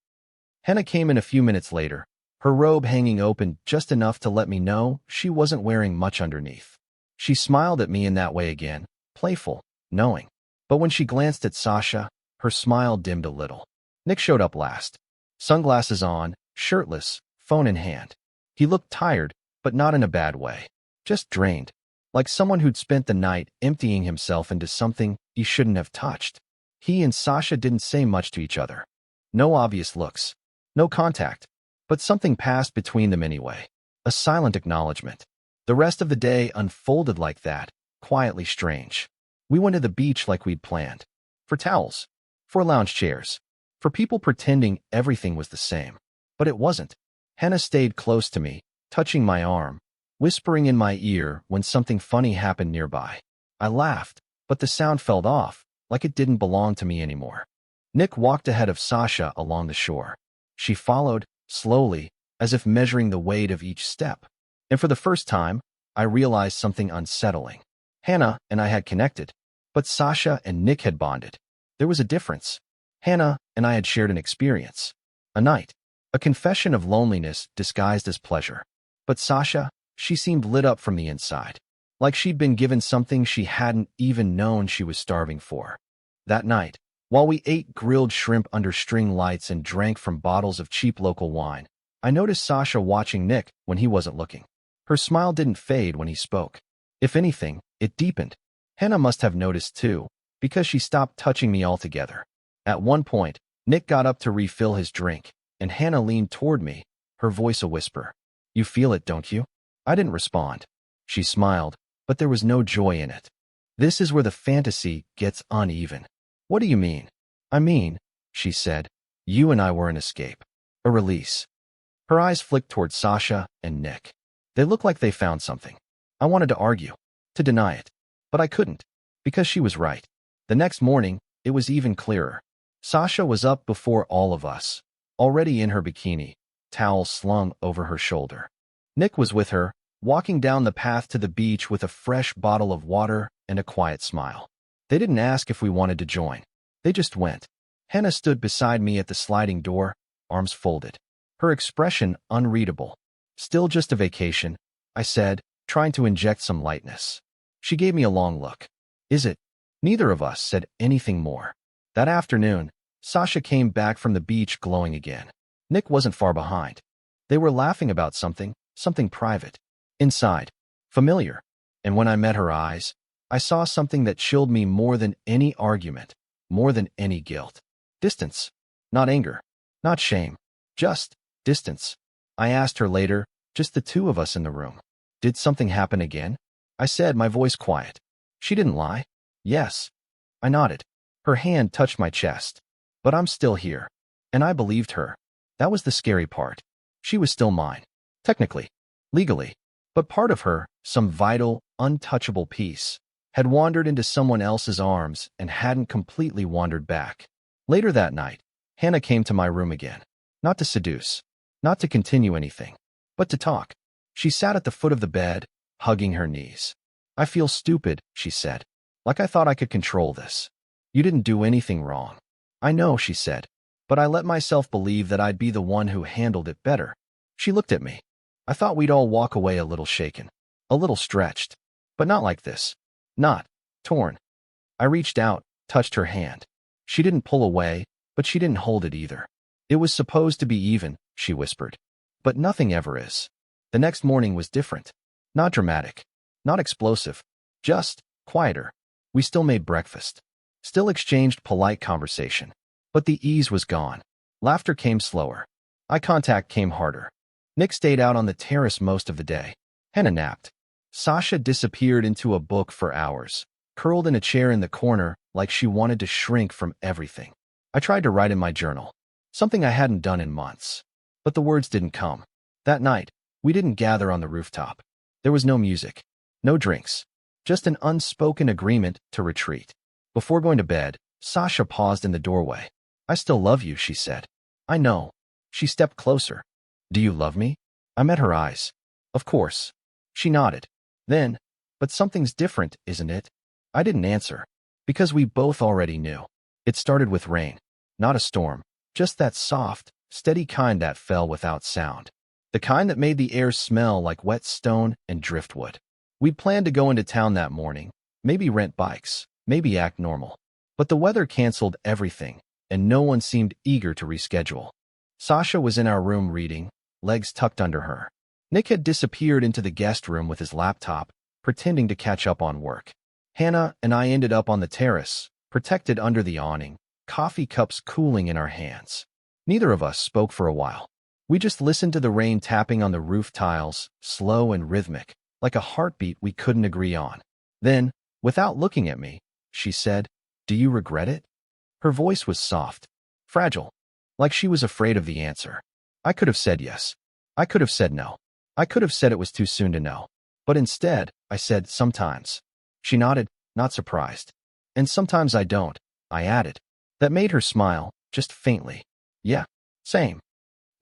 Hannah came in a few minutes later, her robe hanging open just enough to let me know she wasn't wearing much underneath. She smiled at me in that way again, playful, knowing. But when she glanced at Sasha, her smile dimmed a little. Nick showed up last. Sunglasses on, shirtless, phone in hand. He looked tired, but not in a bad way. Just drained. Like someone who'd spent the night emptying himself into something he shouldn't have touched. He and Sasha didn't say much to each other. No obvious looks. No contact. But something passed between them anyway. A silent acknowledgement. The rest of the day unfolded like that, quietly strange. We went to the beach like we'd planned. For towels. For lounge chairs. For people pretending everything was the same. But it wasn't. Hannah stayed close to me, touching my arm, whispering in my ear when something funny happened nearby. I laughed, but the sound fell off, like it didn't belong to me anymore. Nick walked ahead of Sasha along the shore. She followed, slowly, as if measuring the weight of each step. And for the first time, I realized something unsettling. Hannah and I had connected, but Sasha and Nick had bonded. There was a difference. Hannah and I had shared an experience. A night. A confession of loneliness disguised as pleasure. But Sasha, she seemed lit up from the inside. Like she'd been given something she hadn't even known she was starving for. That night, while we ate grilled shrimp under string lights and drank from bottles of cheap local wine, I noticed Sasha watching Nick when he wasn't looking. Her smile didn't fade when he spoke. If anything, it deepened. Hannah must have noticed too, because she stopped touching me altogether. At one point, Nick got up to refill his drink, and Hannah leaned toward me, her voice a whisper. You feel it, don't you? I didn't respond. She smiled, but there was no joy in it. This is where the fantasy gets uneven. What do you mean? I mean, she said, you and I were an escape. A release. Her eyes flicked toward Sasha and Nick. They looked like they found something. I wanted to argue, to deny it, but I couldn't, because she was right. The next morning, it was even clearer. Sasha was up before all of us, already in her bikini, towel slung over her shoulder. Nick was with her, walking down the path to the beach with a fresh bottle of water and a quiet smile. They didn't ask if we wanted to join. They just went. Hannah stood beside me at the sliding door, arms folded. Her expression unreadable. Still just a vacation, I said, trying to inject some lightness. She gave me a long look. Is it? Neither of us said anything more. That afternoon, Sasha came back from the beach glowing again. Nick wasn't far behind. They were laughing about something private. Inside. Familiar. And when I met her eyes, I saw something that chilled me more than any argument. more than any guilt. Distance. Not anger. Not shame. Just distance. I asked her later, just the two of us in the room. Did something happen again? I said, my voice quiet. She didn't lie. Yes. I nodded. Her hand touched my chest. But I'm still here. And I believed her. That was the scary part. She was still mine. Technically. Legally. But part of her, some vital, untouchable piece, had wandered into someone else's arms and hadn't completely wandered back. Later that night, Hannah came to my room again. Not to seduce. Not to continue anything. But to talk. She sat at the foot of the bed, hugging her knees. I feel stupid, she said. Like I thought I could control this. You didn't do anything wrong. I know, she said. But I let myself believe that I'd be the one who handled it better. She looked at me. I thought we'd all walk away a little shaken. A little stretched. But not like this. Not torn. I reached out, touched her hand. She didn't pull away, but she didn't hold it either. It was supposed to be even, she whispered. But nothing ever is. The next morning was different. Not dramatic. Not explosive. Just quieter. We still made breakfast. Still exchanged polite conversation. But the ease was gone. Laughter came slower. Eye contact came harder. Nick stayed out on the terrace most of the day. Hannah napped. Sasha disappeared into a book for hours, curled in a chair in the corner like she wanted to shrink from everything. I tried to write in my journal, something I hadn't done in months. But the words didn't come. That night, we didn't gather on the rooftop. There was no music, no drinks, just an unspoken agreement to retreat. Before going to bed, Sasha paused in the doorway. I still love you, she said. I know. She stepped closer. Do you love me? I met her eyes. Of course. She nodded. Then, but something's different, isn't it? I didn't answer, because we both already knew. It started with rain, not a storm, just that soft, steady kind that fell without sound. The kind that made the air smell like wet stone and driftwood. We'd planned to go into town that morning, maybe rent bikes, maybe act normal. But the weather canceled everything, and no one seemed eager to reschedule. Sasha was in our room reading, legs tucked under her. Nick had disappeared into the guest room with his laptop, pretending to catch up on work. Hannah and I ended up on the terrace, protected under the awning, coffee cups cooling in our hands. Neither of us spoke for a while. We just listened to the rain tapping on the roof tiles, slow and rhythmic, like a heartbeat we couldn't agree on. Then, without looking at me, she said, "Do you regret it?" Her voice was soft, fragile, like she was afraid of the answer. I could have said yes. I could have said no. I could have said it was too soon to know. But instead, I said, sometimes. She nodded, not surprised. And sometimes I don't, I added. That made her smile, just faintly. Yeah, same.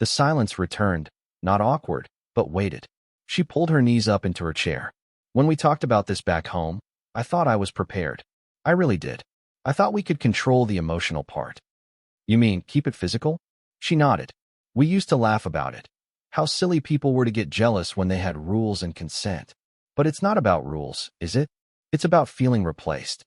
The silence returned, not awkward, but weighted. She pulled her knees up into her chair. When we talked about this back home, I thought I was prepared. I really did. I thought we could control the emotional part. You mean, keep it physical? She nodded. We used to laugh about it. How silly people were to get jealous when they had rules and consent. But it's not about rules, is it? It's about feeling replaced.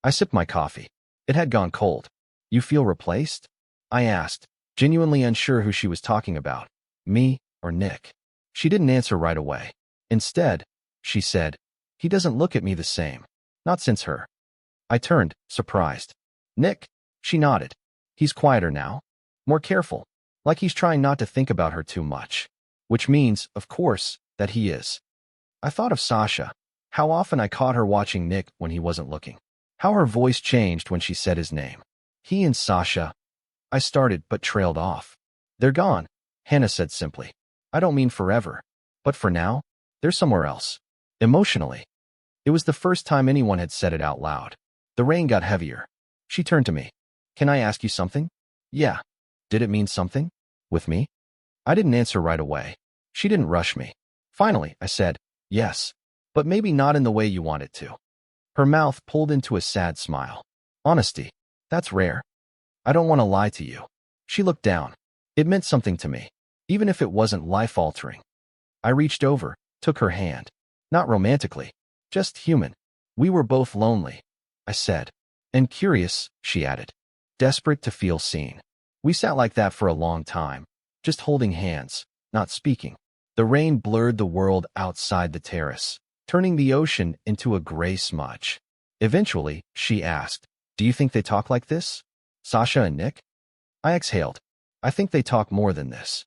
I sipped my coffee. It had gone cold. You feel replaced? I asked, genuinely unsure who she was talking about, me or Nick. She didn't answer right away. Instead, she said, he doesn't look at me the same. Not since her. I turned, surprised. Nick? She nodded. He's quieter now. More careful. Like he's trying not to think about her too much. Which means, of course, that he is. I thought of Sasha. How often I caught her watching Nick when he wasn't looking. How her voice changed when she said his name. He and Sasha. I started but trailed off. They're gone, Hannah said simply. I don't mean forever. But for now, they're somewhere else. Emotionally. It was the first time anyone had said it out loud. The rain got heavier. She turned to me. Can I ask you something? Yeah. Did it mean something? With me? I didn't answer right away. She didn't rush me. Finally, I said, yes. But maybe not in the way you want it to. Her mouth pulled into a sad smile. Honesty. That's rare. I don't want to lie to you. She looked down. It meant something to me, even if it wasn't life-altering. I reached over, took her hand. Not romantically, just human. We were both lonely, I said. And curious, she added. Desperate to feel seen. We sat like that for a long time, just holding hands, not speaking. The rain blurred the world outside the terrace, turning the ocean into a gray smudge. Eventually, she asked, Do you think they talk like this? Sasha and Nick? I exhaled. I think they talk more than this.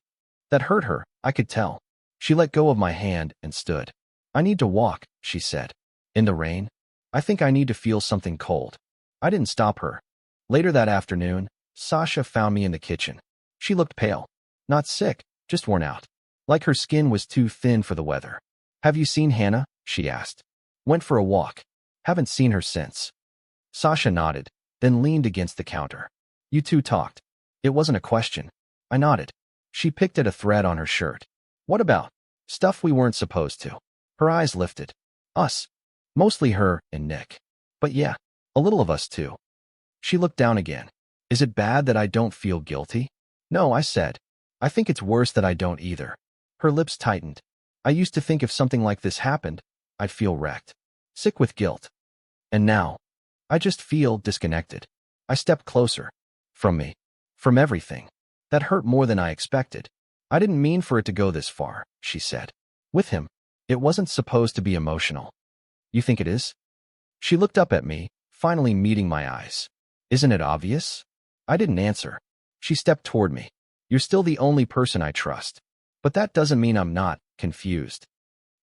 That hurt her, I could tell. She let go of my hand and stood. I need to walk, she said. In the rain? I think I need to feel something cold. I didn't stop her. Later that afternoon, Sasha found me in the kitchen. She looked pale. Not sick, just worn out. Like her skin was too thin for the weather. Have you seen Hannah? She asked. Went for a walk. Haven't seen her since. Sasha nodded, then leaned against the counter. You two talked. It wasn't a question. I nodded. She picked at a thread on her shirt. What about? Stuff we weren't supposed to. Her eyes lifted. Us. Mostly her and Nick. But yeah, a little of us too. She looked down again. Is it bad that I don't feel guilty? No, I said. I think it's worse that I don't either. Her lips tightened. I used to think if something like this happened, I'd feel wrecked. Sick with guilt. And now, I just feel disconnected. I stepped closer. From me. From everything. That hurt more than I expected. I didn't mean for it to go this far, she said. With him, it wasn't supposed to be emotional. You think it is? She looked up at me, finally meeting my eyes. Isn't it obvious? I didn't answer. She stepped toward me. You're still the only person I trust. But that doesn't mean I'm not confused.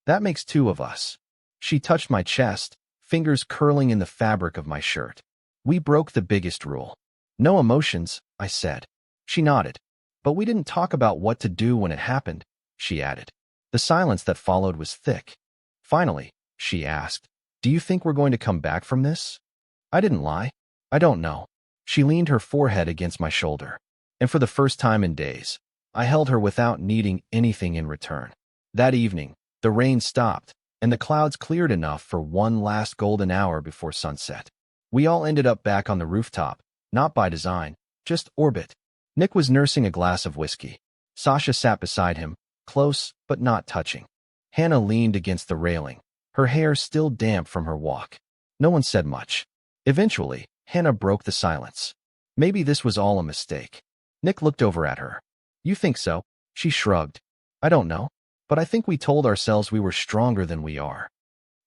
That makes two of us. She touched my chest, fingers curling in the fabric of my shirt. We broke the biggest rule. No emotions, I said. She nodded. But we didn't talk about what to do when it happened, she added. The silence that followed was thick. Finally, she asked, do you think we're going to come back from this? I didn't lie. I don't know. She leaned her forehead against my shoulder. And for the first time in days, I held her without needing anything in return. That evening, the rain stopped, and the clouds cleared enough for one last golden hour before sunset. We all ended up back on the rooftop, not by design, just orbit. Nick was nursing a glass of whiskey. Sasha sat beside him, close but not touching. Hannah leaned against the railing, her hair still damp from her walk. No one said much. Eventually, Hannah broke the silence. Maybe this was all a mistake. Nick looked over at her. You think so? She shrugged. I don't know, but I think we told ourselves we were stronger than we are.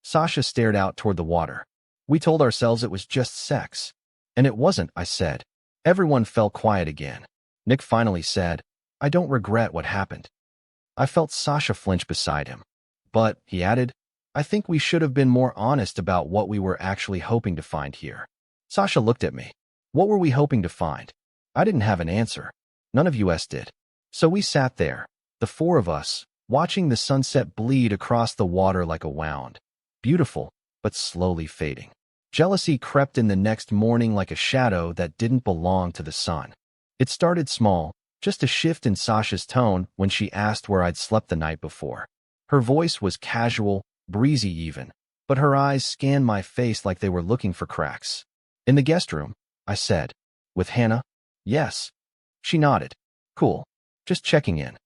Sasha stared out toward the water. We told ourselves it was just sex. And it wasn't, I said. Everyone fell quiet again. Nick finally said, I don't regret what happened. I felt Sasha flinch beside him. But, he added, I think we should have been more honest about what we were actually hoping to find here. Sasha looked at me. What were we hoping to find? I didn't have an answer. None of us did. So we sat there, the four of us, watching the sunset bleed across the water like a wound. Beautiful, but slowly fading. Jealousy crept in the next morning like a shadow that didn't belong to the sun. It started small, just a shift in Sasha's tone when she asked where I'd slept the night before. Her voice was casual, breezy even, but her eyes scanned my face like they were looking for cracks. In the guest room, I said. With Hannah? Yes. She nodded. Cool. Just checking in.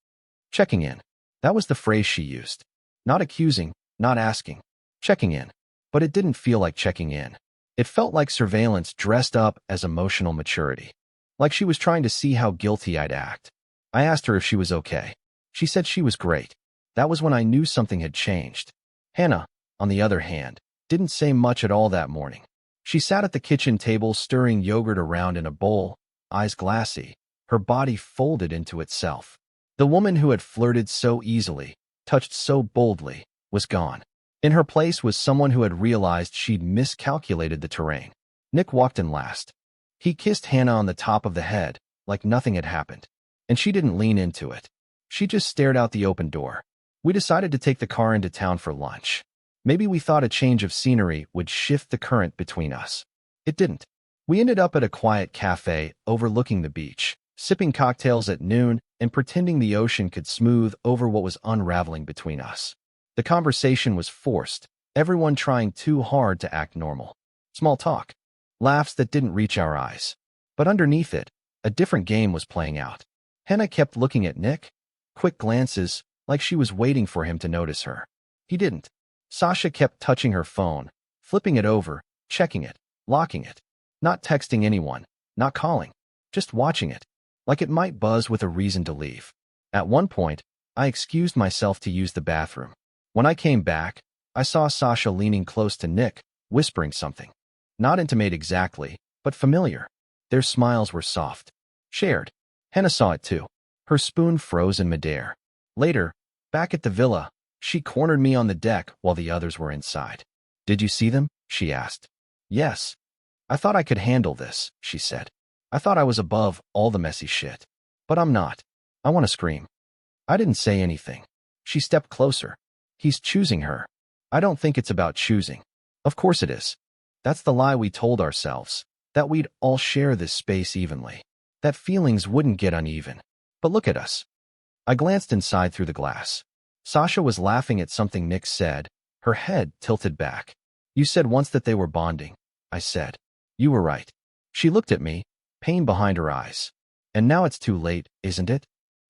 Checking in. That was the phrase she used. Not accusing, not asking. Checking in. But it didn't feel like checking in. It felt like surveillance dressed up as emotional maturity. Like she was trying to see how guilty I'd act. I asked her if she was okay. She said she was great. That was when I knew something had changed. Hannah, on the other hand, didn't say much at all that morning. She sat at the kitchen table stirring yogurt around in a bowl, eyes glassy, her body folded into itself. The woman who had flirted so easily, touched so boldly, was gone. In her place was someone who had realized she'd miscalculated the terrain. Nick walked in last. He kissed Hannah on the top of the head, like nothing had happened. And she didn't lean into it. She just stared out the open door. We decided to take the car into town for lunch. Maybe we thought a change of scenery would shift the current between us. It didn't. We ended up at a quiet cafe overlooking the beach, sipping cocktails at noon and pretending the ocean could smooth over what was unraveling between us. The conversation was forced, everyone trying too hard to act normal. Small talk. Laughs that didn't reach our eyes. But underneath it, a different game was playing out. Hannah kept looking at Nick, quick glances, like she was waiting for him to notice her. He didn't. Sasha kept touching her phone, flipping it over, checking it, locking it. Not texting anyone, not calling, just watching it, like it might buzz with a reason to leave. At one point, I excused myself to use the bathroom. When I came back, I saw Sasha leaning close to Nick, whispering something. Not intimate exactly, but familiar. Their smiles were soft. Shared. Hannah saw it too. Her spoon froze in midair. Later, back at the villa, she cornered me on the deck while the others were inside. "Did you see them?" she asked. "Yes. I thought I could handle this," she said. "I thought I was above all the messy shit. But I'm not. I want to scream." I didn't say anything. She stepped closer. "He's choosing her." "I don't think it's about choosing." "Of course it is. That's the lie we told ourselves, that we'd all share this space evenly, that feelings wouldn't get uneven. But look at us." I glanced inside through the glass. Sasha was laughing at something Nick said, her head tilted back. "You said once that they were bonding," I said. "You were right." She looked at me, pain behind her eyes. "And now it's too late, isn't it?"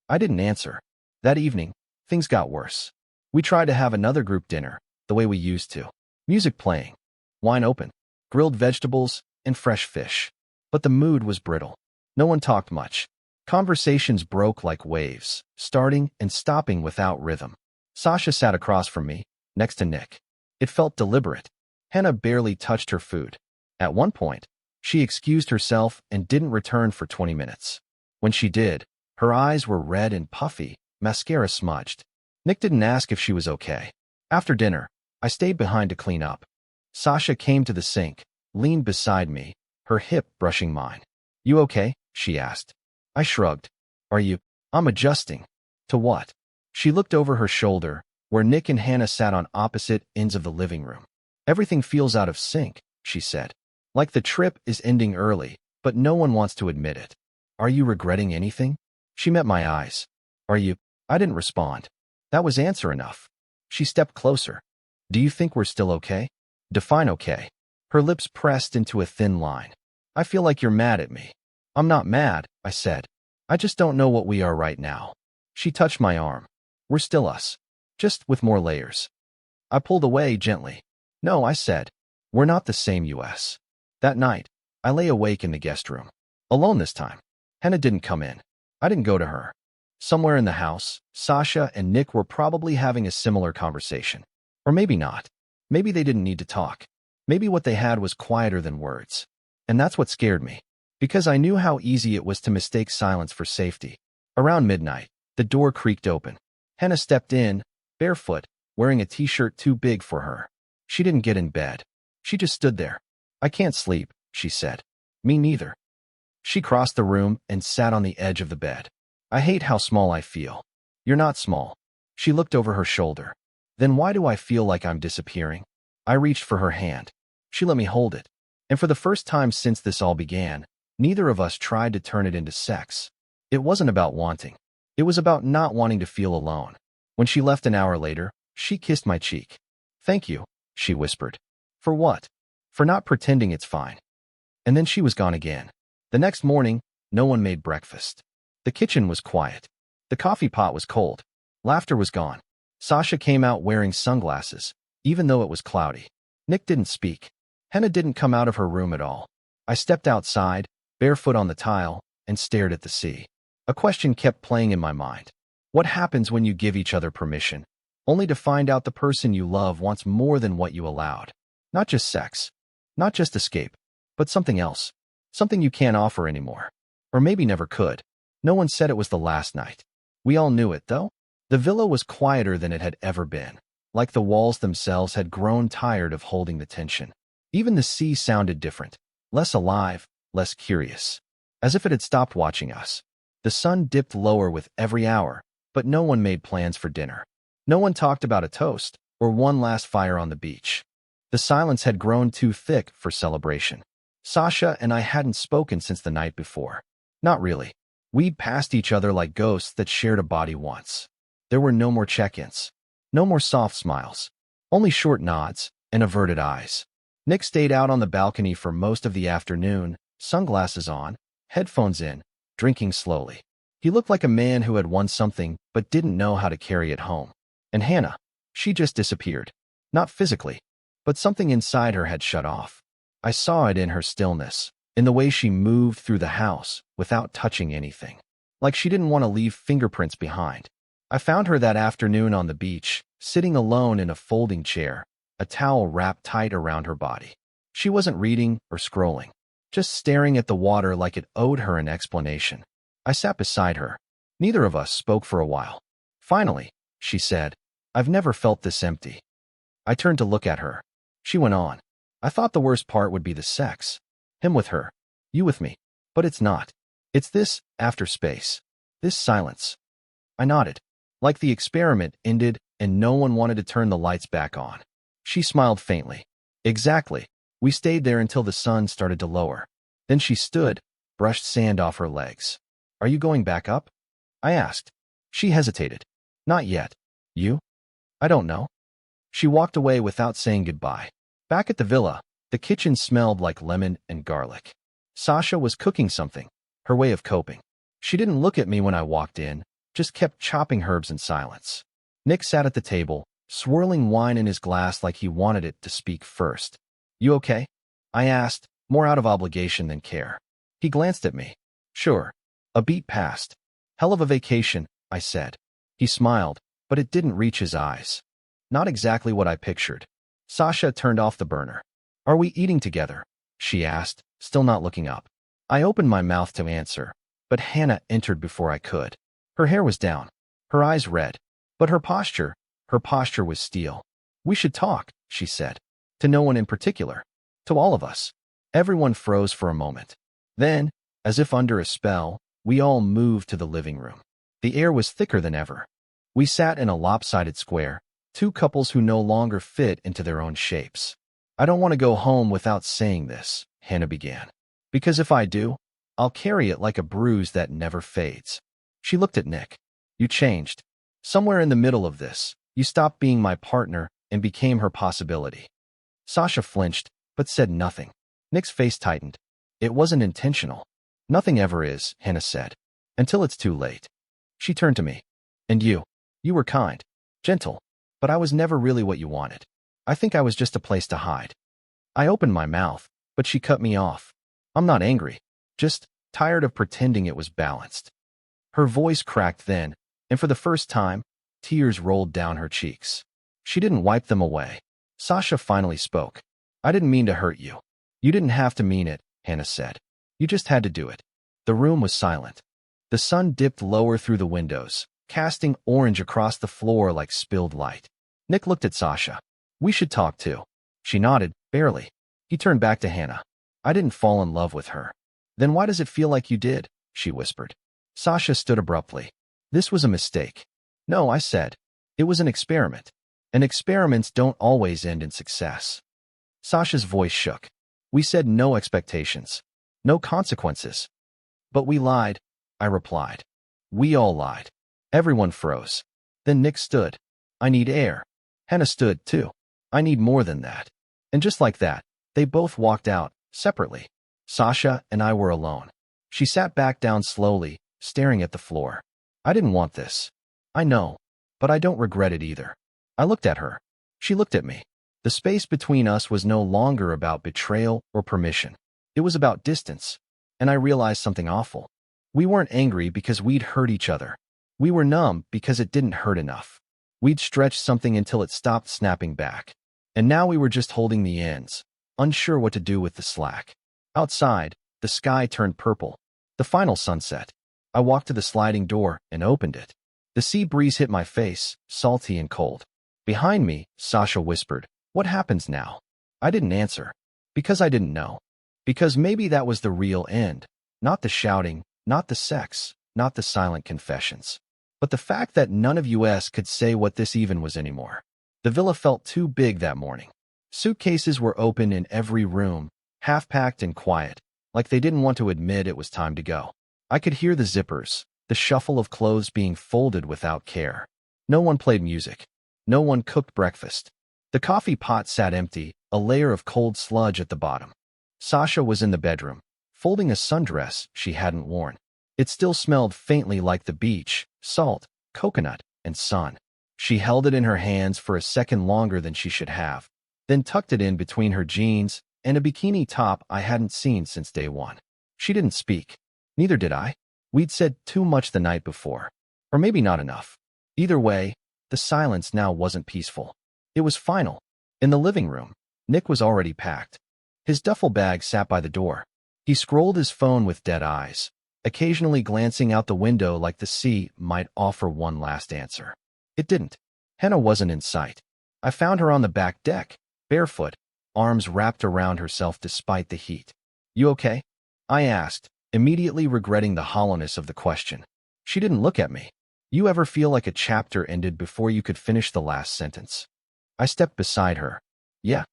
I didn't answer. That evening, things got worse. We tried to have another group dinner, the way we used to. Music playing, wine open, grilled vegetables, and fresh fish. But the mood was brittle. No one talked much. Conversations broke like waves, starting and stopping without rhythm. Sasha sat across from me, next to Nick. It felt deliberate. Hannah barely touched her food. At one point, she excused herself and didn't return for 20 minutes. When she did, her eyes were red and puffy, mascara smudged. Nick didn't ask if she was okay. After dinner, I stayed behind to clean up. Sasha came to the sink, leaned beside me, her hip brushing mine. "You okay?" she asked. I shrugged. "Are you?" "I'm adjusting." "To what?" She looked over her shoulder, where Nick and Hannah sat on opposite ends of the living room. "Everything feels out of sync," she said. "Like the trip is ending early, but no one wants to admit it." "Are you regretting anything?" She met my eyes. "Are you?" I didn't respond. That was answer enough. She stepped closer. "Do you think we're still okay?" "Define okay." Her lips pressed into a thin line. "I feel like you're mad at me." "I'm not mad," I said. "I just don't know what we are right now." She touched my arm. "We're still us, just with more layers." I pulled away gently. "No," I said. "We're not the same US." That night, I lay awake in the guest room. Alone this time. Hannah didn't come in. I didn't go to her. Somewhere in the house, Sasha and Nick were probably having a similar conversation. Or maybe not. Maybe they didn't need to talk. Maybe what they had was quieter than words. And that's what scared me, because I knew how easy it was to mistake silence for safety. Around midnight, the door creaked open. Hannah stepped in, barefoot, wearing a t-shirt too big for her. She didn't get in bed. She just stood there. "I can't sleep," she said. "Me neither." She crossed the room and sat on the edge of the bed. "I hate how small I feel." "You're not small." She looked over her shoulder. "Then why do I feel like I'm disappearing?" I reached for her hand. She let me hold it. And for the first time since this all began, neither of us tried to turn it into sex. It wasn't about wanting. It was about not wanting to feel alone. When she left an hour later, she kissed my cheek. "Thank you," she whispered. "For what?" "For not pretending it's fine." And then she was gone again. The next morning, no one made breakfast. The kitchen was quiet. The coffee pot was cold. Laughter was gone. Sasha came out wearing sunglasses, even though it was cloudy. Nick didn't speak. Hannah didn't come out of her room at all. I stepped outside, barefoot on the tile, and stared at the sea. A question kept playing in my mind. What happens when you give each other permission, only to find out the person you love wants more than what you allowed? Not just sex, not just escape, but something else. Something you can't offer anymore. Or maybe never could. No one said it was the last night. We all knew it, though. The villa was quieter than it had ever been, like the walls themselves had grown tired of holding the tension. Even the sea sounded different, less alive, less curious, as if it had stopped watching us. The sun dipped lower with every hour, but no one made plans for dinner. No one talked about a toast or one last fire on the beach. The silence had grown too thick for celebration. Sasha and I hadn't spoken since the night before. Not really. We'd passed each other like ghosts that shared a body once. There were no more check-ins. No more soft smiles. Only short nods and averted eyes. Nick stayed out on the balcony for most of the afternoon, sunglasses on, headphones in, drinking slowly. He looked like a man who had won something but didn't know how to carry it home. And Hannah, she just disappeared. Not physically, but something inside her had shut off. I saw it in her stillness, in the way she moved through the house without touching anything. Like she didn't want to leave fingerprints behind. I found her that afternoon on the beach, sitting alone in a folding chair, a towel wrapped tight around her body. She wasn't reading or scrolling. just staring at the water like it owed her an explanation. I sat beside her. Neither of us spoke for a while. Finally, she said, "I've never felt this empty." I turned to look at her. She went on. "I thought the worst part would be the sex. Him with her, you with me. But it's not. It's this after space. This silence." I nodded. Like the experiment ended and no one wanted to turn the lights back on. She smiled faintly. "Exactly. We stayed there until the sun started to lower." Then she stood, brushed sand off her legs. "Are you going back up?" I asked. She hesitated. "Not yet. You?" "I don't know." She walked away without saying goodbye. Back at the villa, the kitchen smelled like lemon and garlic. Sasha was cooking something, her way of coping. She didn't look at me when I walked in, just kept chopping herbs in silence. Nick sat at the table, swirling wine in his glass like he wanted it to speak first. "You okay?" I asked, more out of obligation than care. He glanced at me. "Sure." A beat passed. "Hell of a vacation," I said. He smiled, but it didn't reach his eyes. Not exactly what I pictured. Sasha turned off the burner. "Are we eating together?" she asked, still not looking up. I opened my mouth to answer, but Hannah entered before I could. Her hair was down, her eyes red, but her posture was steel. "We should talk," she said. "To no one in particular. To all of us." Everyone froze for a moment. Then, as if under a spell, we all moved to the living room. The air was thicker than ever. We sat in a lopsided square, two couples who no longer fit into their own shapes. "I don't want to go home without saying this," Hannah began. "Because if I do, I'll carry it like a bruise that never fades." She looked at Nick. "You changed. Somewhere in the middle of this, you stopped being my partner and became her possibility." Sasha flinched, but said nothing. Nick's face tightened. "It wasn't intentional." "Nothing ever is," Hannah said. "Until it's too late." She turned to me. "And you? You were kind, gentle, but I was never really what you wanted. I think I was just a place to hide." I opened my mouth, but she cut me off. "I'm not angry, just tired of pretending it was balanced." Her voice cracked then, and for the first time, tears rolled down her cheeks. She didn't wipe them away. Sasha finally spoke. "I didn't mean to hurt you." "You didn't have to mean it," Hannah said. "You just had to do it." The room was silent. The sun dipped lower through the windows, casting orange across the floor like spilled light. Nick looked at Sasha. "We should talk too." She nodded, barely. He turned back to Hannah. "I didn't fall in love with her." "Then why does it feel like you did?" she whispered. Sasha stood abruptly. "This was a mistake." "No," I said. "It was an experiment. And experiments don't always end in success." Sasha's voice shook. "We said no expectations. No consequences." "But we lied," I replied. "We all lied." Everyone froze. Then Nick stood. "I need air." Hannah stood, too. "I need more than that." And just like that, they both walked out, separately. Sasha and I were alone. She sat back down slowly, staring at the floor. "I didn't want this. I know, but I don't regret it either." I looked at her. She looked at me. The space between us was no longer about betrayal or permission. It was about distance. And I realized something awful. We weren't angry because we'd hurt each other. We were numb because it didn't hurt enough. We'd stretched something until it stopped snapping back. And now we were just holding the ends, unsure what to do with the slack. Outside, the sky turned purple. The final sunset. I walked to the sliding door and opened it. The sea breeze hit my face, salty and cold. Behind me, Sasha whispered, "What happens now?" I didn't answer. Because I didn't know. Because maybe that was the real end. Not the shouting, not the sex, not the silent confessions. But the fact that none of us could say what this even was anymore. The villa felt too big that morning. Suitcases were open in every room, half-packed and quiet, like they didn't want to admit it was time to go. I could hear the zippers, the shuffle of clothes being folded without care. No one played music. No one cooked breakfast. The coffee pot sat empty, a layer of cold sludge at the bottom. Sasha was in the bedroom, folding a sundress she hadn't worn. It still smelled faintly like the beach, salt, coconut, and sun. She held it in her hands for a second longer than she should have, then tucked it in between her jeans and a bikini top I hadn't seen since day one. She didn't speak. Neither did I. We'd said too much the night before. Or maybe not enough. Either way, the silence now wasn't peaceful. It was final. In the living room, Nick was already packed. His duffel bag sat by the door. He scrolled his phone with dead eyes, occasionally glancing out the window like the sea might offer one last answer. It didn't. Hannah wasn't in sight. I found her on the back deck, barefoot, arms wrapped around herself despite the heat. "You okay?" I asked, immediately regretting the hollowness of the question. She didn't look at me. "You ever feel like a chapter ended before you could finish the last sentence?" I stepped beside her. "Yeah."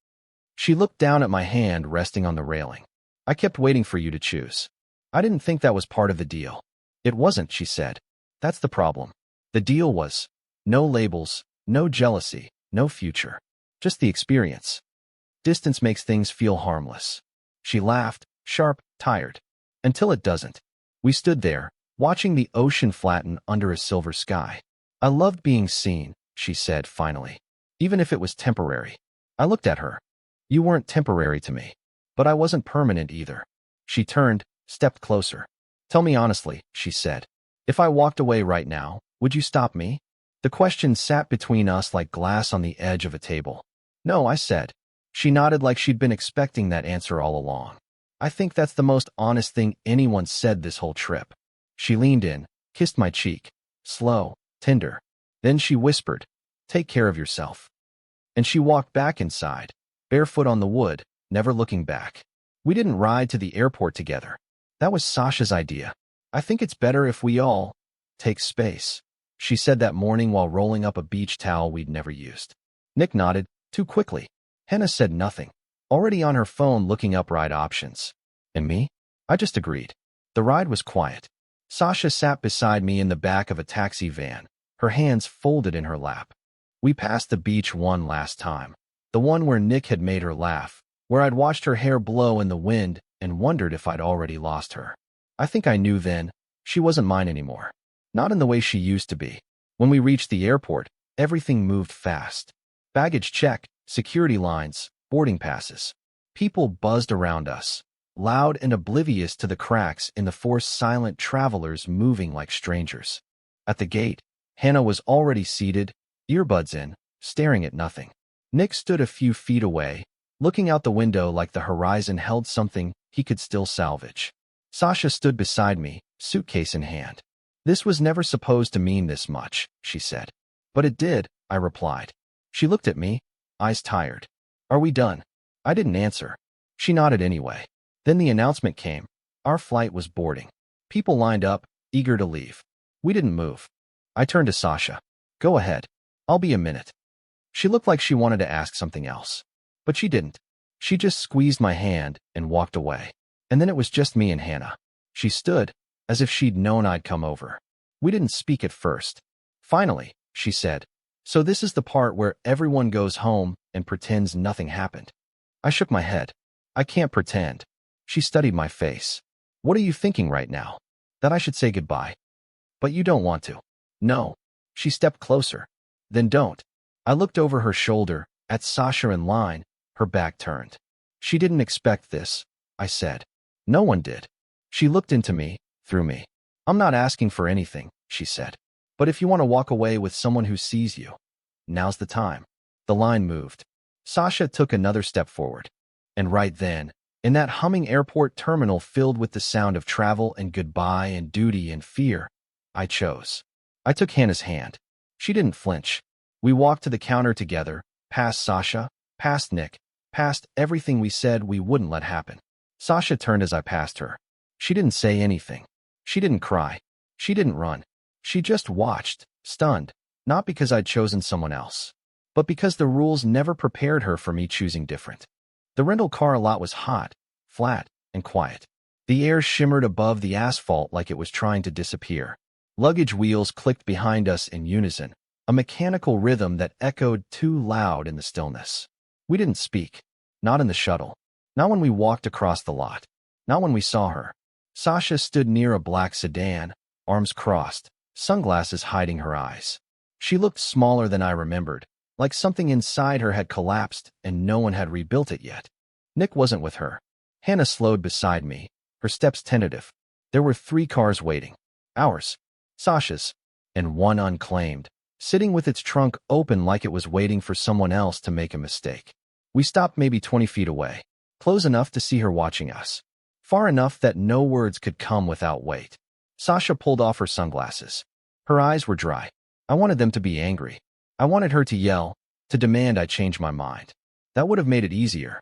She looked down at my hand resting on the railing. "I kept waiting for you to choose. I didn't think that was part of the deal." "It wasn't," she said. "That's the problem. The deal was no labels, no jealousy, no future. Just the experience. Distance makes things feel harmless." She laughed, sharp, tired. "Until it doesn't." We stood there, watching the ocean flatten under a silver sky. "I loved being seen," she said finally, "even if it was temporary." I looked at her. "You weren't temporary to me. But I wasn't permanent either." She turned, stepped closer. "Tell me honestly," she said. "If I walked away right now, would you stop me?" The question sat between us like glass on the edge of a table. "No," I said. She nodded like she'd been expecting that answer all along. "I think that's the most honest thing anyone said this whole trip." She leaned in, kissed my cheek. Slow, tender. Then she whispered, "Take care of yourself." And she walked back inside, barefoot on the wood, never looking back. We didn't ride to the airport together. That was Sasha's idea. "I think it's better if we all take space," she said that morning while rolling up a beach towel we'd never used. Nick nodded, too quickly. Hannah said nothing, already on her phone looking up ride options. And me? I just agreed. The ride was quiet. Sasha sat beside me in the back of a taxi van, her hands folded in her lap. We passed the beach one last time, the one where Nick had made her laugh, where I'd watched her hair blow in the wind and wondered if I'd already lost her. I think I knew then, she wasn't mine anymore. Not in the way she used to be. When we reached the airport, everything moved fast. Baggage check, security lines, boarding passes. People buzzed around us, loud and oblivious to the cracks in the four silent travelers moving like strangers. At the gate, Hannah was already seated, earbuds in, staring at nothing. Nick stood a few feet away, looking out the window like the horizon held something he could still salvage. Sasha stood beside me, suitcase in hand. "This was never supposed to mean this much," she said. "But it did," I replied. She looked at me, eyes tired. "Are we done?" I didn't answer. She nodded anyway. Then the announcement came. Our flight was boarding. People lined up, eager to leave. We didn't move. I turned to Sasha. "Go ahead. I'll be a minute." She looked like she wanted to ask something else. But she didn't. She just squeezed my hand and walked away. And then it was just me and Hannah. She stood, as if she'd known I'd come over. We didn't speak at first. Finally, she said, "So this is the part where everyone goes home and pretends nothing happened." I shook my head. "I can't pretend." She studied my face. "What are you thinking right now? That I should say goodbye? But you don't want to." "No." She stepped closer. "Then don't." I looked over her shoulder, at Sasha in line, her back turned. "She didn't expect this," I said. "No one did." She looked into me, through me. "I'm not asking for anything," she said. "But if you want to walk away with someone who sees you, now's the time." The line moved. Sasha took another step forward. And right then, in that humming airport terminal filled with the sound of travel and goodbye and duty and fear, I chose. I took Hannah's hand. She didn't flinch. We walked to the counter together, past Sasha, past Nick, past everything we said we wouldn't let happen. Sasha turned as I passed her. She didn't say anything. She didn't cry. She didn't run. She just watched, stunned, not because I'd chosen someone else, but because the rules never prepared her for me choosing different. The rental car lot was hot, flat, and quiet. The air shimmered above the asphalt like it was trying to disappear. Luggage wheels clicked behind us in unison, a mechanical rhythm that echoed too loud in the stillness. We didn't speak. Not in the shuttle. Not when we walked across the lot. Not when we saw her. Sasha stood near a black sedan, arms crossed, sunglasses hiding her eyes. She looked smaller than I remembered, like something inside her had collapsed and no one had rebuilt it yet. Nick wasn't with her. Hannah slowed beside me, her steps tentative. There were 3 cars waiting. Ours, Sasha's, and one unclaimed, sitting with its trunk open like it was waiting for someone else to make a mistake. We stopped maybe 20 feet away, close enough to see her watching us. far enough that no words could come without weight. Sasha pulled off her sunglasses. Her eyes were dry. I wanted them to be angry. I wanted her to yell, to demand I change my mind. That would have made it easier.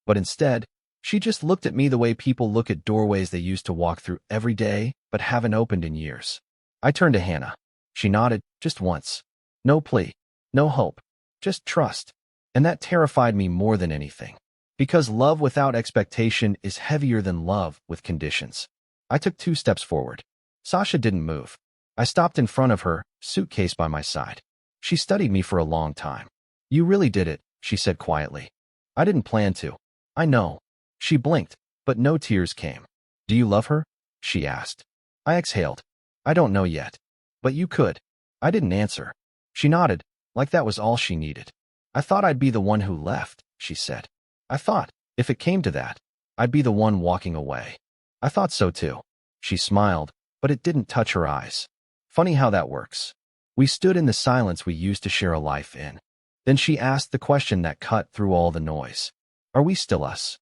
But instead, she just looked at me the way people look at doorways they used to walk through every day but haven't opened in years. I turned to Hannah. She nodded, just once. No plea, no hope, just trust. And that terrified me more than anything. Because love without expectation is heavier than love with conditions. I took 2 steps forward. Sasha didn't move. I stopped in front of her, suitcase by my side. She studied me for a long time. You really did it, she said quietly. I didn't plan to. I know. She blinked, but no tears came. Do you love her? She asked. I exhaled. I don't know yet. But you could. I didn't answer. She nodded, like that was all she needed. I thought I'd be the one who left, she said. I thought, if it came to that, I'd be the one walking away. I thought so too. She smiled, but it didn't touch her eyes. Funny how that works. We stood in the silence we used to share a life in. Then she asked the question that cut through all the noise. Are we still us?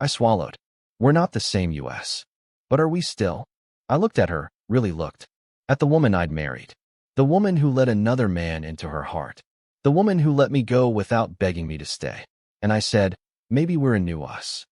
I swallowed. We're not the same US. But are we still? I looked at her, really looked. At the woman I'd married. The woman who let another man into her heart. The woman who let me go without begging me to stay. And I said, maybe we're a new us.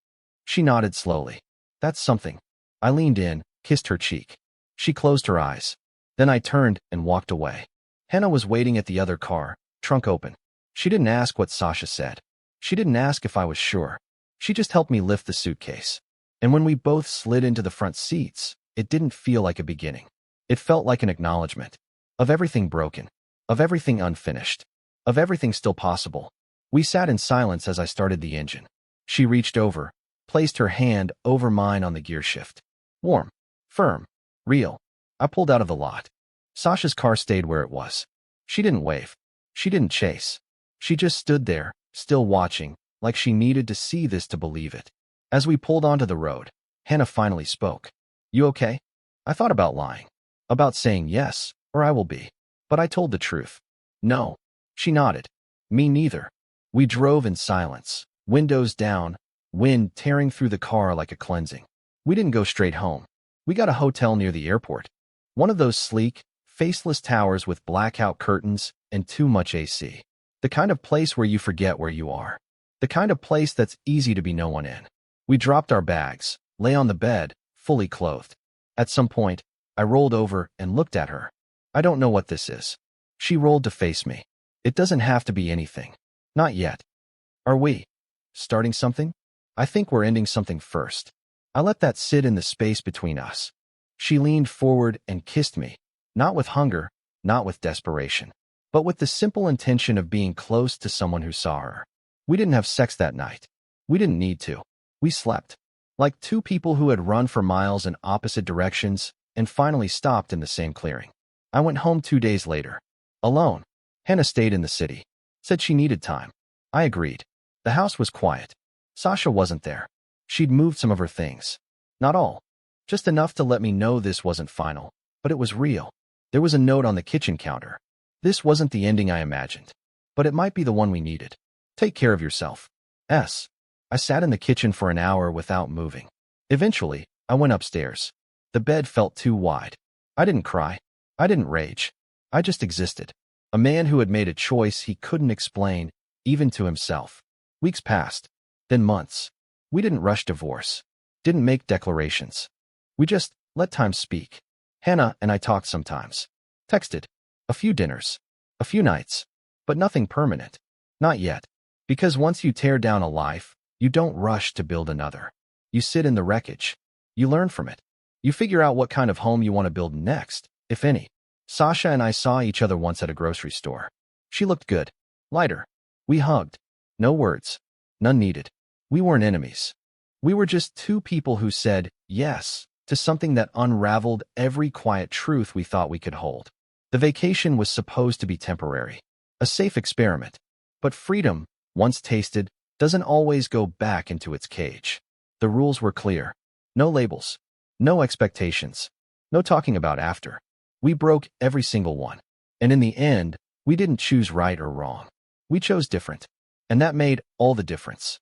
She nodded slowly. That's something. I leaned in, kissed her cheek. She closed her eyes. Then I turned and walked away. Hannah was waiting at the other car, trunk open. She didn't ask what Sasha said. She didn't ask if I was sure. She just helped me lift the suitcase. And when we both slid into the front seats, it didn't feel like a beginning. It felt like an acknowledgement. Of everything broken. Of everything unfinished. Of everything still possible. We sat in silence as I started the engine. She reached over, placed her hand over mine on the gear shift. Warm. Firm. Real. I pulled out of the lot. Sasha's car stayed where it was. She didn't wave. She didn't chase. She just stood there, still watching, like she needed to see this to believe it. As we pulled onto the road, Hannah finally spoke. You okay? I thought about lying. About saying yes, or I will be. But I told the truth. No. She nodded. Me neither. We drove in silence, windows down, wind tearing through the car like a cleansing. We didn't go straight home. We got a hotel near the airport. One of those sleek, faceless towers with blackout curtains and too much AC. The kind of place where you forget where you are. The kind of place that's easy to be no one in. We dropped our bags, lay on the bed, fully clothed. At some point, I rolled over and looked at her. I don't know what this is. She rolled to face me. It doesn't have to be anything. Not yet. Are we starting something? I think we're ending something first. I let that sit in the space between us. She leaned forward and kissed me, not with hunger, not with desperation, but with the simple intention of being close to someone who saw her. We didn't have sex that night. We didn't need to. We slept. Like 2 people who had run for miles in opposite directions and finally stopped in the same clearing. I went home 2 days later. Alone. Hannah stayed in the city. Said she needed time. I agreed. The house was quiet. Sasha wasn't there. She'd moved some of her things. Not all. Just enough to let me know this wasn't final. But it was real. There was a note on the kitchen counter. This wasn't the ending I imagined. But it might be the one we needed. Take care of yourself. S. I sat in the kitchen for an hour without moving. Eventually, I went upstairs. The bed felt too wide. I didn't cry. I didn't rage. I just existed. A man who had made a choice he couldn't explain, even to himself. Weeks passed. Then months. We didn't rush divorce. Didn't make declarations. We just let time speak. Hannah and I talked sometimes. Texted. A few dinners. A few nights. But nothing permanent. Not yet. Because once you tear down a life, you don't rush to build another. You sit in the wreckage. You learn from it. You figure out what kind of home you want to build next, if any. Sasha and I saw each other once at a grocery store. She looked good. Lighter. We hugged. No words. None needed. We weren't enemies. We were just 2 people who said yes to something that unraveled every quiet truth we thought we could hold. The vacation was supposed to be temporary. A safe experiment. But freedom, once tasted, doesn't always go back into its cage. The rules were clear. No labels. No expectations. No talking about after. We broke every single one. And in the end, we didn't choose right or wrong. We chose different. And that made all the difference.